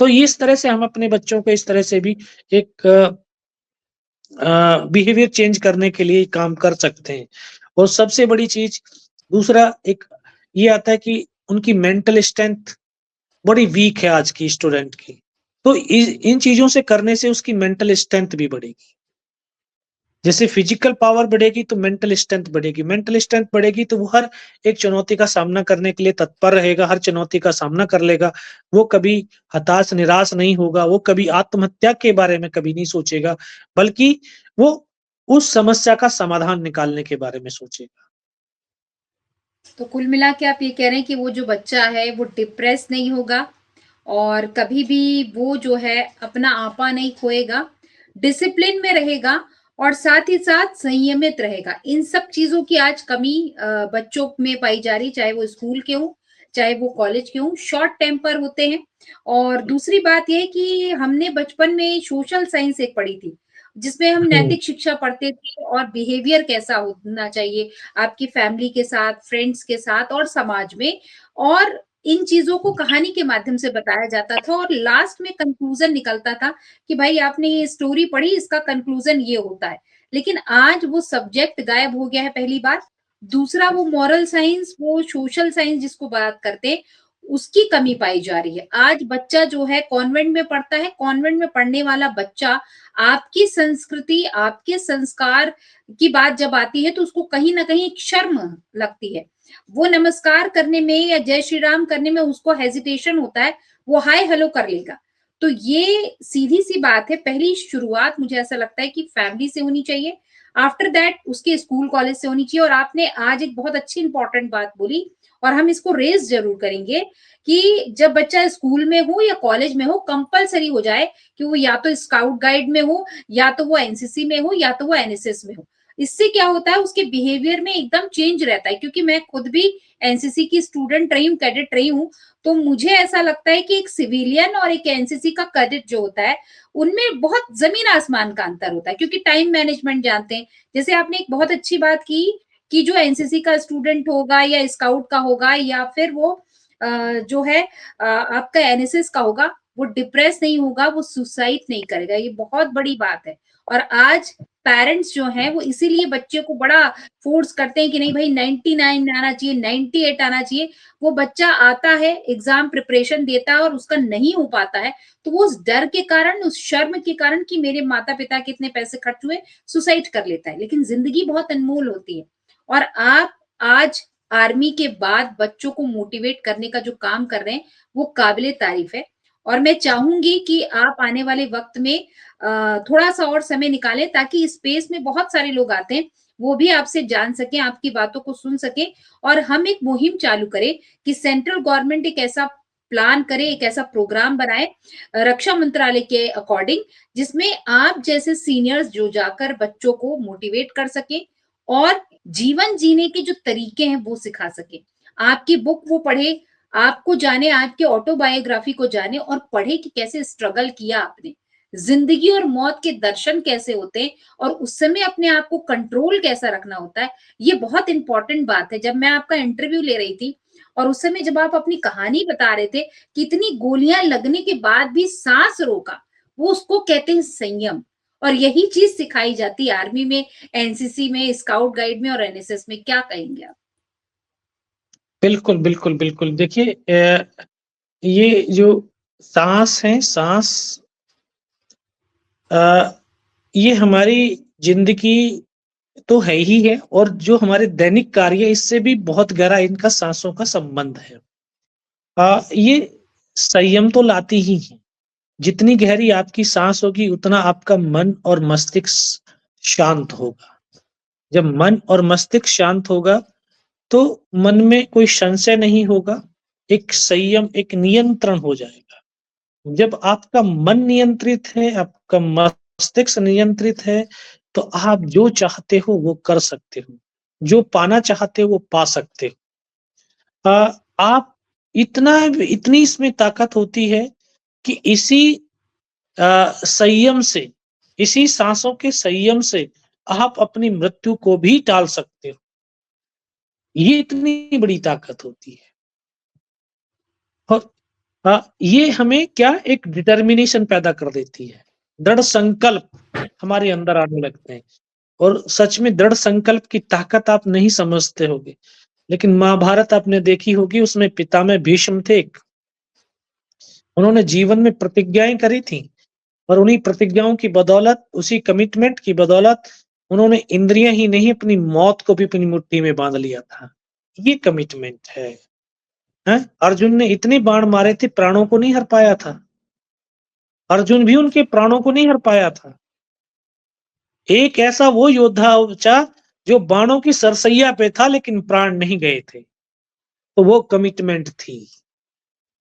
[SPEAKER 2] तो इस तरह से हम अपने बच्चों को इस तरह से भी एक बिहेवियर चेंज करने के लिए काम कर सकते हैं। और सबसे बड़ी चीज दूसरा एक ये आता है कि उनकी मेंटल स्ट्रेंथ बड़ी वीक है आज की स्टूडेंट की। तो इन चीजों से करने से उसकी मेंटल स्ट्रेंथ भी बढ़ेगी। जैसे फिजिकल पावर बढ़ेगी तो मेंटल स्ट्रेंथ बढ़ेगी, मेंटल स्ट्रेंथ बढ़ेगी तो वो हर एक चुनौती का सामना करने के लिए तत्पर रहेगा, हर चुनौती का सामना कर लेगा। वो कभी हताश निराश नहीं होगा, वो कभी आत्महत्या के बारे में कभी नहीं सोचेगा, बल्कि वो उस समस्या का समाधान निकालने के बारे में सोचेगा।
[SPEAKER 1] तो कुल मिला के आप ये कह रहे हैं कि वो जो बच्चा है वो डिप्रेस नहीं होगा और कभी भी वो जो है अपना आपा नहीं खोएगा, डिसिप्लिन में रहेगा और साथ ही साथ संयमित रहेगा। इन सब चीज़ों की आज कमी बच्चों में पाई जा रही, चाहे वो स्कूल के हों, चाहे वो कॉलेज के हों, शॉर्ट टेम्पर होते हैं। और दूसरी बात ये है कि हमने बचपन में सोशल साइंस एक पढ़ी थी, जिसमें हम
[SPEAKER 2] हुँ,
[SPEAKER 1] नैतिक शिक्षा पढ़ते थे और बिहेवियर कैसा होना चाहिए आपकी फैमिली के साथ, फ्रेंड्स के साथ और समाज में। और इन चीज़ों को कहानी के माध्यम से बताया जाता था और लास्ट में कंक्लूज़न निकलता था कि भाई आपने ये स्टोरी पढ़ी, इसका कंक्लूज़न ये होता है। लेकिन आज वो सब्जेक्ट गायब हो गया है पहली बात। दूसरा वो मॉरल साइंस, वो सोशल साइंस जिसको बात करते हैं, उसकी कमी पाई जा रही है। आज बच्चा जो है कॉन्वेंट में पढ़ता है, कॉन्वेंट में पढ़ने वाला बच्चा आपकी संस्कृति, आपके संस्कार की बात जब आती है तो उसको कहीं न कहीं एक शर्म लगती है। वो नमस्कार करने में या जय श्री राम करने में उसको हेजिटेशन होता है, वो हाय हेलो कर लेगा। तो ये सीधी-सी बात है, पहली शुरुआत मुझे ऐसा लगता है कि फैमिली से होनी चाहिए, आफ्टर दैट उसके स्कूल कॉलेज से होनी चाहिए। और आपने आज एक बहुत अच्छी इंपॉर्टेंट बात बोली और हम इसको रेज़ ज़रूर करेंगे कि जब बच्चा स्कूल में हो या कॉलेज में हो, कंपल्सरी हो जाए कि वो या तो स्काउट गाइड में हो, या तो वो एनसीसी में हो, या तो वो एनएसएस में हो। इससे क्या होता है उसके बिहेवियर में एकदम चेंज रहता है, क्योंकि मैं खुद भी एनसीसी की स्टूडेंट रही हूँ, कैडेट रही हूँ। तो मुझे ऐसा लगता है कि एक सिविलियन और एक एनसीसी का कैडेट जो होता है, उनमें बहुत ज़मीन आसमान का अंतर होता है, क्योंकि टाइम मैनेजमेंट जानते हैं। जैसे आपने एक बहुत अच्छी बात की कि जो एनसीसी का स्टूडेंट होगा या स्काउट का होगा या फिर वो जो है आपका एनएसएस का होगा, वो डिप्रेस नहीं होगा, वो सुसाइड नहीं करेगा। ये बहुत बड़ी बात है। और आज पेरेंट्स जो हैं वो इसीलिए बच्चे को बड़ा फोर्स करते हैं कि नहीं भाई 99 आना चाहिए, 98 आना चाहिए। वो बच्चा आता है, एग्जाम प्रिपरेशन देता है और उसका नहीं हो पाता है, तो वो उस डर के कारण, उस शर्म के कारण कि मेरे माता-पिता के इतने पैसे खर्च हुए, सुसाइड कर लेता है। लेकिन ज़िंदगी बहुत अनमोल होती है और आप आज आर्मी के बाद बच्चों को मोटिवेट करने का जो काम कर रहे हैं, वो काबिले तारीफ है। और मैं चाहूँगी कि आप आने वाले वक़्त में थोड़ा-सा और समय निकालें ताकि स्पेस में बहुत सारे लोग आते हैं, वो भी आपसे जान सकें, आपकी बातों को सुन सकें और हम एक मुहिम चालू करें कि सेंट्रल गवर्नमेंट एक ऐसा प्लान करे, एक ऐसा प्रोग्राम बनाए रक्षा मंत्रालय के अकॉर्डिंग, जिसमें आप जैसे सीनियर्स जो जाकर बच्चों को मोटिवेट कर सकें और जीवन जीने के जो तरीके हैं वो सिखा सकें। आपकी बुक वो पढ़े, आपको जाने, आपके ऑटोबायोग्राफी को जाने और पढ़े कि कैसे स्ट्रगल किया आपने। ज़िंदगी और मौत के दर्शन कैसे होते हैं और उस समय अपने आप को कंट्रोल कैसा रखना होता है, ये बहुत इम्पोर्टेंट बात है। जब मैं आपका इंटरव्यू ले रही थी और उस समय जब आप अपनी कहानी बता रहे थे, कितनी गोलियाँ लगने के बाद भी साँस रोका, वो उसको कहते हैं संयम। और यही चीज़ सिखाई जाती है आर्मी में, एनसीसी में, स्काउट गाइड में और एनएसएस में। क्या कहेंगे आप?
[SPEAKER 2] बिल्कुल, बिल्कुल, बिल्कुल। देखिए ये जो साँस है, साँस अ, ये हमारी ज़िंदगी तो है ही है और जो हमारे दैनिक कार्य है इससे भी बहुत गहरा इनका साँसों का संबंध है। ये संयम तो लाती ही हैं, जितनी गहरी आपकी सांस होगी उतना आपका मन और मस्तिष्क शांत होगा। जब मन और मस्तिष्क शांत होगा तो मन में कोई संशय नहीं होगा, एक संयम, एक नियंत्रण हो जाएगा। जब आपका मन नियंत्रित है, आपका मस्तिष्क नियंत्रित है, तो आप जो चाहते हो वो कर सकते हो, जो पाना चाहते हो वो पा सकते हो। आप इतनी इसमें ताकत होती है कि इसी संयम से, इसी सांसों के संयम से आप अपनी मृत्यु को भी टाल सकते हो। ये इतनी बड़ी ताकत होती है। और ये हमें क्या एक डिटर्मिनेशन पैदा कर देती है, दृढ़ संकल्प हमारे अंदर आने लगते हैं। और सच में दृढ़ संकल्प की ताकत आप नहीं समझते होगे, लेकिन महाभारत आपने देखी होगी, उसमें पितामह भीष्म थे एक, उन्होंने जीवन में प्रतिज्ञाएं करी थी और उन्हीं प्रतिज्ञाओं की बदौलत, उसी कमिटमेंट की बदौलत उन्होंने इंद्रियां ही नहीं अपनी मौत को भी अपनी मुट्ठी में बांध लिया था। ये कमिटमेंट है। अर्जुन ने इतने बाण मारे थे, प्राणों को नहीं हर पाया था। अर्जुन भी उनके प्राणों को नहीं हर पाया था। एक ऐसा वो योद्धा बचा जो बाणों की सरसैया पे था लेकिन प्राण नहीं गए थे। तो वो कमिटमेंट थी।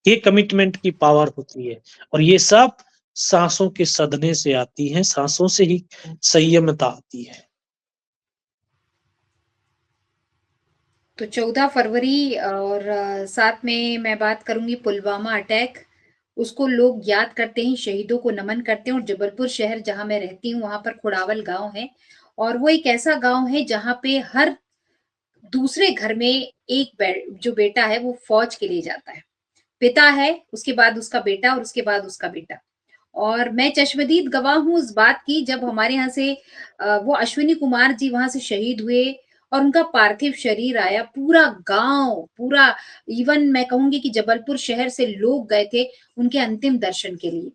[SPEAKER 2] ये कमिटमेंट की पावर होती है और ये सब सांसों के सदने से आती है, सांसों से ही संयमता आती है।
[SPEAKER 1] तो 14 फरवरी और साथ में मैं बात करूंगी पुलवामा अटैक। उसको लोग याद करते हैं, शहीदों को नमन करते हैं। और जबलपुर शहर जहां मैं रहती हूँ वहां पर खुड़ावल गांव है, और वो एक ऐसा गांव है जहां पे हर दूसरे घर में एक जो बेटा है वो फौज के लिए जाता है। पिता है, उसके बाद उसका बेटा, और उसके बाद उसका बेटा। और मैं चश्मदीद गवाह हूँ उस बात की, जब हमारे यहाँ से वो अश्विनी कुमार जी वहां से शहीद हुए और उनका पार्थिव शरीर आया, पूरा गांव, पूरा, इवन मैं कहूंगी कि जबलपुर शहर से लोग गए थे उनके अंतिम दर्शन के लिए।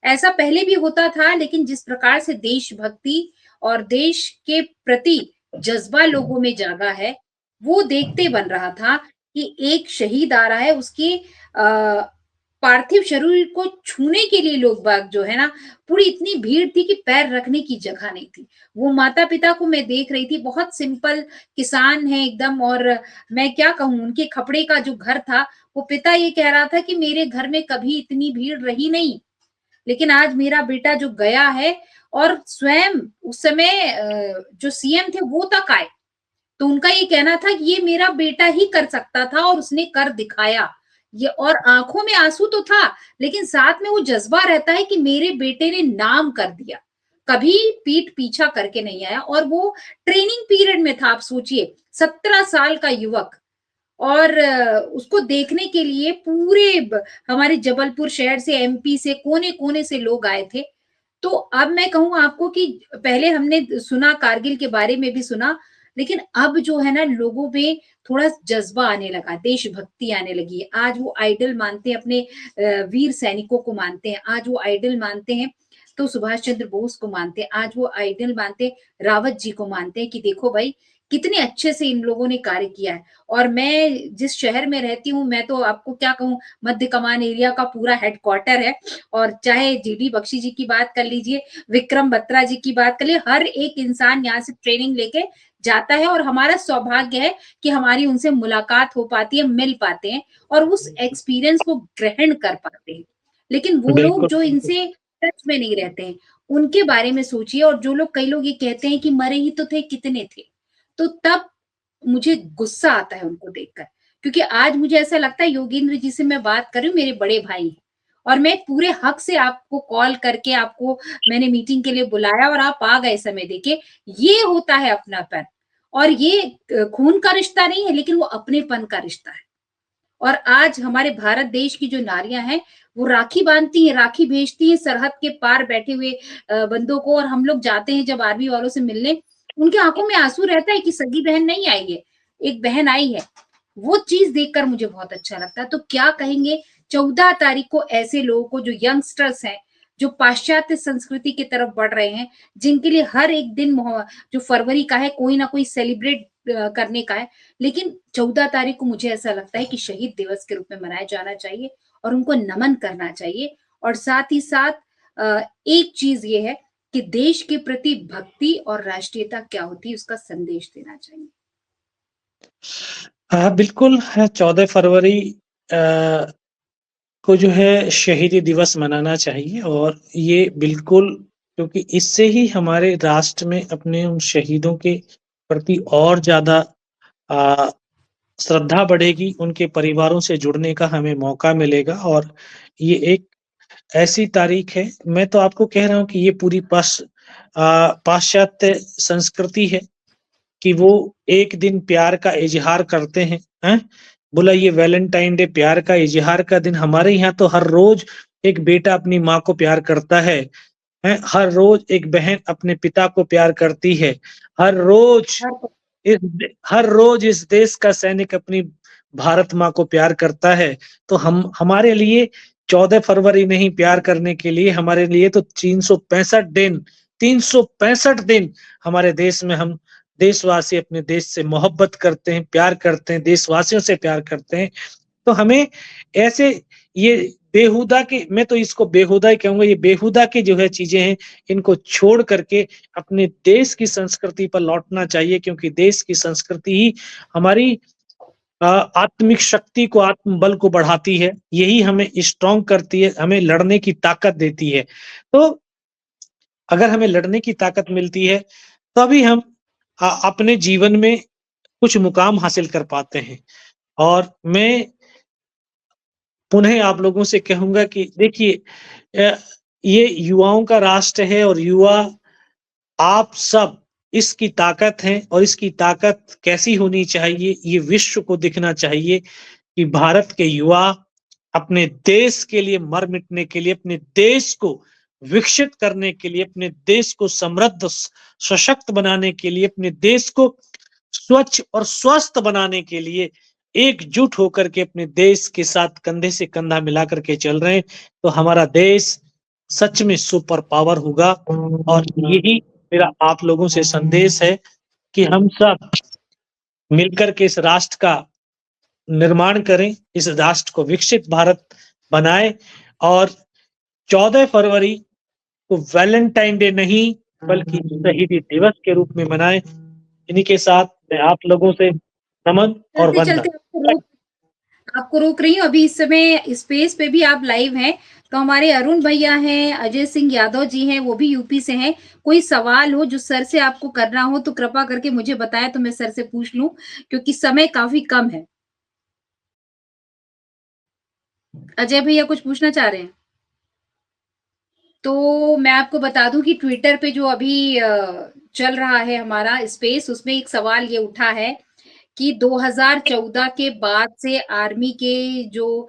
[SPEAKER 1] ऐसा पहले भी होता था, लेकिन जिस प्रकार से देशभक्ति और देश के प्रति जज्बा लोगों में जागा है, वो देखते बन रहा था कि एक शहीद आ रहा है, उसके पार्थिव शरीर को छूने के लिए लोग बाग जो है ना, पूरी इतनी भीड़ थी कि पैर रखने की जगह नहीं थी। वो माता पिता को मैं देख रही थी, बहुत सिंपल किसान है एकदम, और मैं क्या कहूं, उनके खपड़े का जो घर था, वो पिता ये कह रहा था कि मेरे घर में कभी इतनी भीड़ रही नहीं, लेकिन आज मेरा बेटा जो गया है, और स्वयं उस समय जो सीएम थे वो तक आए, तो उनका ये कहना था कि ये मेरा बेटा ही कर सकता था और उसने कर दिखाया। ये, और आंखों में आंसू तो था, लेकिन साथ में वो जज्बा रहता है कि मेरे बेटे ने नाम कर दिया, कभी पीठ पीछा करके नहीं आया। और वो ट्रेनिंग पीरियड में था, आप सोचिए 17 साल का युवक, और उसको देखने के लिए हमारे जबलपुर शहर से, एमपी से, कोने कोने से लोग आए थे। तो अब मैं कहूँ आपको कि पहले हमने सुना, कारगिल के बारे में भी सुना, लेकिन अब जो है ना, लोगों में थोड़ा जज्बा आने लगा, देशभक्ति आने लगी है। आज वो आइडल मानते हैं अपने वीर सैनिकों को मानते हैं, आज वो आइडल मानते हैं तो सुभाष चंद्र बोस को मानते हैं, आज वो आइडल मानते हैं रावत जी को मानते हैं कि देखो भाई कितने अच्छे से इन लोगों ने कार्य किया है। और मैं जिस शहर में रहती हूँ, मैं तो आपको क्या कहूँ, मध्य कमान एरिया का पूरा हेडक्वार्टर है। और चाहे जीडी बख्शी जी की बात कर लीजिए, विक्रम बत्रा जी की बात कर लीजिए, हर एक इंसान यहाँ से ट्रेनिंग लेके जाता है, और हमारा सौभाग्य है कि हमारी उनसे मुलाकात हो पाती है, मिल पाते हैं और उस एक्सपीरियंस को ग्रहण कर पाते हैं। लेकिन वो लोग
[SPEAKER 2] बिल्कुल,
[SPEAKER 1] जो
[SPEAKER 2] बिल्कुल।
[SPEAKER 1] इनसे टच में नहीं रहते हैं, उनके बारे में सोचिए। और जो लोग, कई लोग ये कहते हैं कि मरे ही तो थे, कितने थे, तो तब मुझे गुस्सा आता है उनको देखकर। क्योंकि आज मुझे ऐसा लगता है, योगेंद्र जी से मैं बात कर रही हूँ, मेरे बड़े भाई हैं, और मैं पूरे हक से आपको कॉल करके, आपको मैंने मीटिंग के लिए बुलाया और आप आ गए समय देके। ये होता है अपनापन, और ये खून का रिश्ता नहीं है, लेकिन वो अपनेपन का रिश्ता है। और आज हमारे भारत देश की जो नारियां हैं, वो राखी बांधती हैं, राखी भेजती हैं सरहद के पार बैठे हुए बंदों को, और हम लोग जाते हैं जब आर्मी वालों से मिलने, उनकी आंखों में आंसू रहता है कि सगी बहन नहीं आई है, एक बहन आई है। वो चीज देखकर मुझे बहुत अच्छा लगता है। तो क्या कहेंगे 14 तारीख को ऐसे लोगों को, जो यंगस्टर्स हैं, जो पाश्चात्य संस्कृति की तरफ बढ़ रहे हैं, जिनके लिए हर एक दिन जो फरवरी का है कोई ना कोई सेलिब्रेट करने का है, लेकिन 14 तारीख को मुझे ऐसा लगता है कि शहीद दिवस के रूप में मनाया जाना चाहिए और उनको नमन करना चाहिए। और साथ ही साथ एक चीज़ ये है कि देश के प्रति भक्ति और राष्ट्रीयता क्या होती है उसका संदेश देना चाहिए।
[SPEAKER 2] हाँ, बिल्कुल है 14 फरवरी अ, को जो है शहीदी दिवस मनाना चाहिए और ये बिल्कुल क्योंकि इससे ही हमारे राष्ट्र में अपने उन शहीदों के प्रति और ज़्यादा अ, श्रद्धा बढ़ेगी, उनके परिवारों से जुड़ने का हमें मौका मिलेगा और ये एक ऐसी तारीख है, मैं तो आपको कह रहा हूँ कि ये पूरी पाश्चात्य संस्कृति है कि वो एक दिन प्यार का इज़हार करते हैं, हैं? बोला ये वैलेंटाइन डे प्यार का इज़हार का दिन, हमारे यहाँ तो हर रोज़ एक बेटा अपनी माँ को प्यार करता है, हैं? हर रोज़ एक बहन अपने पिता को प्यार करती है, हर रोज़
[SPEAKER 1] हर
[SPEAKER 2] हर रोज इस देश का सैनिक अपनी भारत माँ को प्यार करता है, तो हम हमारे लिए 14 फरवरी नहीं प्यार करने के लिए हमारे लिए तो 365 दिन हमारे देश में हम देशवासी अपने देश से मोहब्बत करते हैं, प्यार करते हैं, देशवासियों से प्यार करते हैं। तो हमें ऐसे ये बेहुदा के मैं तो इसको बेहुदा ही कहूँगा, ये बेहुदा की जो है चीज़ें हैं, इनको छोड़ करके अपने देश की संस्कृति पर लौटना चाहिए क्योंकि देश की संस्कृति ही हमारी आत्मिक शक्ति को, आत्मबल को बढ़ाती है, यही हमें स्ट्रॉन्ग करती है, हमें लड़ने की ताकत देती है। तो अगर हमें लड़ने की ताकत मिलती है, तभी हम अपने जीवन में कुछ मुकाम हासिल कर पाते हैं और मैं पुनः आप लोगों से कहूँगा कि देखिए अ, ये युवाओं का राष्ट्र है और युवा आप सब इसकी ताकत हैं और इसकी ताकत कैसी होनी चाहिए, ये विश्व को दिखना चाहिए कि भारत के युवा अपने देश के लिए मर मिटने के लिए, अपने देश को विकसित करने के लिए, अपने देश को समृद्ध, सशक्त बनाने के लिए, अपने देश को स्वच्छ और स्वस्थ बनाने के लिए एकजुट होकर के अपने देश के साथ कंधे से कंधा मिला करके चल रहे हैं, तो हमारा देश सच में सुपर पावर होगा और यही मेरा आप लोगों से संदेश है कि हम सब मिलकर के इस राष्ट्र का निर्माण करें, इस राष्ट्र को विकसित भारत बनाएँ और 14 फरवरी को वैलेंटाइन डे नहीं बल्कि शहीदी दिवस के रूप में मनाएँ। इन्हीं के साथ मैं आप लोगों से नमन और
[SPEAKER 1] चलते-चलते
[SPEAKER 2] वंदन।
[SPEAKER 1] आपको रोक रही हूँ, अभी इस समय स्पेस पे भी आप लाइव हैं, तो हमारे अरुण भैया हैं, अजय सिंह यादव जी हैं, वो भी यूपी से हैं। कोई सवाल हो जो सर से आपको करना हो तो कृपा करके मुझे बताएँ तो मैं सर से पूछ लूँ, क्योंकि समय काफ़ी कम है। अजय भैया कुछ पूछना चाह रहे हैं? तो मैं आपको बता दूँ कि ट्विटर पे जो अभी चल रहा है हमारा स्पेस, उसमें एक सवाल ये उठा है कि 2014 के बाद से आर्मी के जो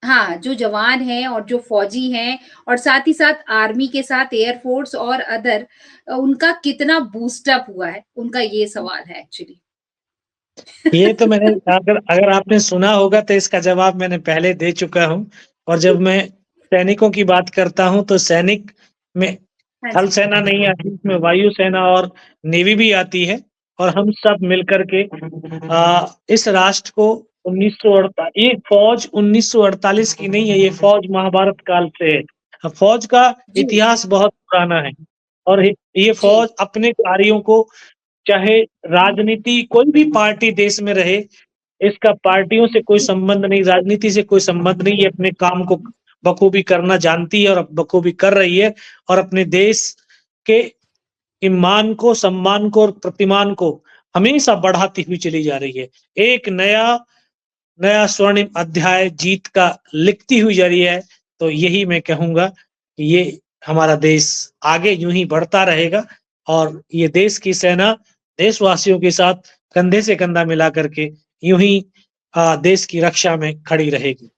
[SPEAKER 1] हाँ, जो जवान हैं और जो फौजी हैं और साथ ही साथ आर्मी के साथ एयर फोर्स और अदर उनका कितना बूस्ट अप हुआ है? उनका ये सवाल है एक्चुअली।
[SPEAKER 2] ये तो मैंने अगर अगर आपने सुना होगा तो इसका जवाब मैंने पहले दे चुका हूँ और जब मैं सैनिकों की बात करता हूँ तो सैनिक में
[SPEAKER 1] हाँ
[SPEAKER 2] थल
[SPEAKER 1] जी।
[SPEAKER 2] सेना नहीं आती, इसमें वायु सेना और नेवी भी आती है और हम सब मिलकर के इस राष्ट्र को 1948 ये फौज 1948 की नहीं है, ये फौज महाभारत काल से है। फौज का
[SPEAKER 1] जी,
[SPEAKER 2] इतिहास बहुत पुराना है और ये
[SPEAKER 1] जी,
[SPEAKER 2] फौज अपने कार्यों को चाहे राजनीति कोई भी पार्टी देश में रहे, इसका पार्टियों से कोई
[SPEAKER 1] जी,
[SPEAKER 2] संबंध नहीं, राजनीति से कोई संबंध नहीं, ये अपने काम को बखूबी करना जानती है और बखूबी कर रही है और अपने देश के ईमान को, सम्मान को और प्रतिमान को हमेशा बढ़ाती हुई चली जा रही है। एक नया नया स्वर्णिम अध्याय जीत का लिखती हुई जा रही है, तो यही मैं कहूँगा कि ये हमारा देश आगे यूँ ही बढ़ता रहेगा और ये देश की सेना देशवासियों के साथ कंधे से कंधा मिला करके यूँ ही देश की रक्षा में खड़ी रहेगी।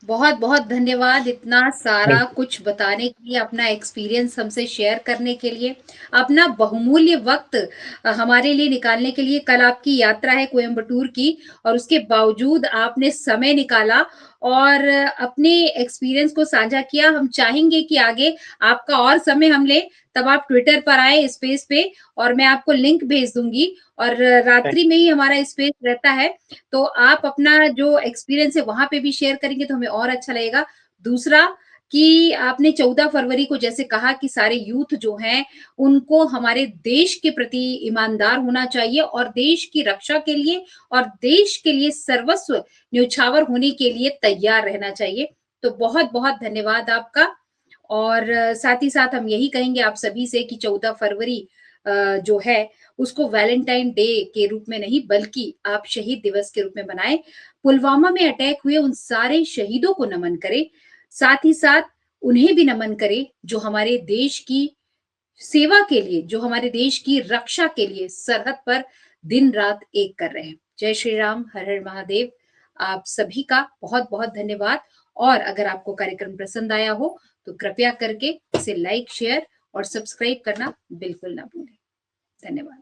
[SPEAKER 1] बहुत-बहुत धन्यवाद इतना सारा
[SPEAKER 2] थैंक
[SPEAKER 1] कुछ बताने के लिए, अपना एक्सपीरियंस हमसे शेयर करने के लिए, अपना बहुमूल्य वक़्त हमारे लिए निकालने के लिए। कल आपकी यात्रा है कोयंबटूर की और उसके बावजूद आपने समय निकाला और अपने एक्सपीरियंस को साझा किया। हम चाहेंगे कि आगे आपका और समय हम लें तब आप ट्विटर पर आए स्पेस पे और मैं आपको लिंक भेज दूंगी और रात्रि में ही हमारा स्पेस रहता है, तो आप अपना जो एक्सपीरियंस है वहां पे भी शेयर करेंगे तो हमें और अच्छा लगेगा। दूसरा कि आपने 14 फरवरी को जैसे कहा कि सारे यूथ जो हैं उनको हमारे देश के प्रति ईमानदार होना चाहिए और देश की रक्षा के लिए और देश के लिए सर्वस्व न्यौछावर होने के लिए तैयार रहना चाहिए। तो बहुत-बहुत धन्यवाद आपका और साथ ही साथ हम यही कहेंगे आप सभी से कि 14 फरवरी जो है उसको वैलेंटाइन डे के रूप में नहीं बल्कि आप शहीद दिवस के रूप में बनाएं। पुलवामा में अटैक हुए उन सारे शहीदों को नमन करें, साथ ही साथ उन्हें भी नमन करें जो हमारे देश की सेवा के लिए, जो हमारे देश की रक्षा के लिए सरहद पर दिन-रात एक कर रहे हैं। जय श्री राम, हर हर महादेव। आप सभी का बहुत-बहुत धन्यवाद और अगर आपको कार्यक्रम पसंद आया हो, तो कृपया करके इसे लाइक, शेयर और सब्सक्राइब करना बिल्कुल ना भूलें। धन्यवाद।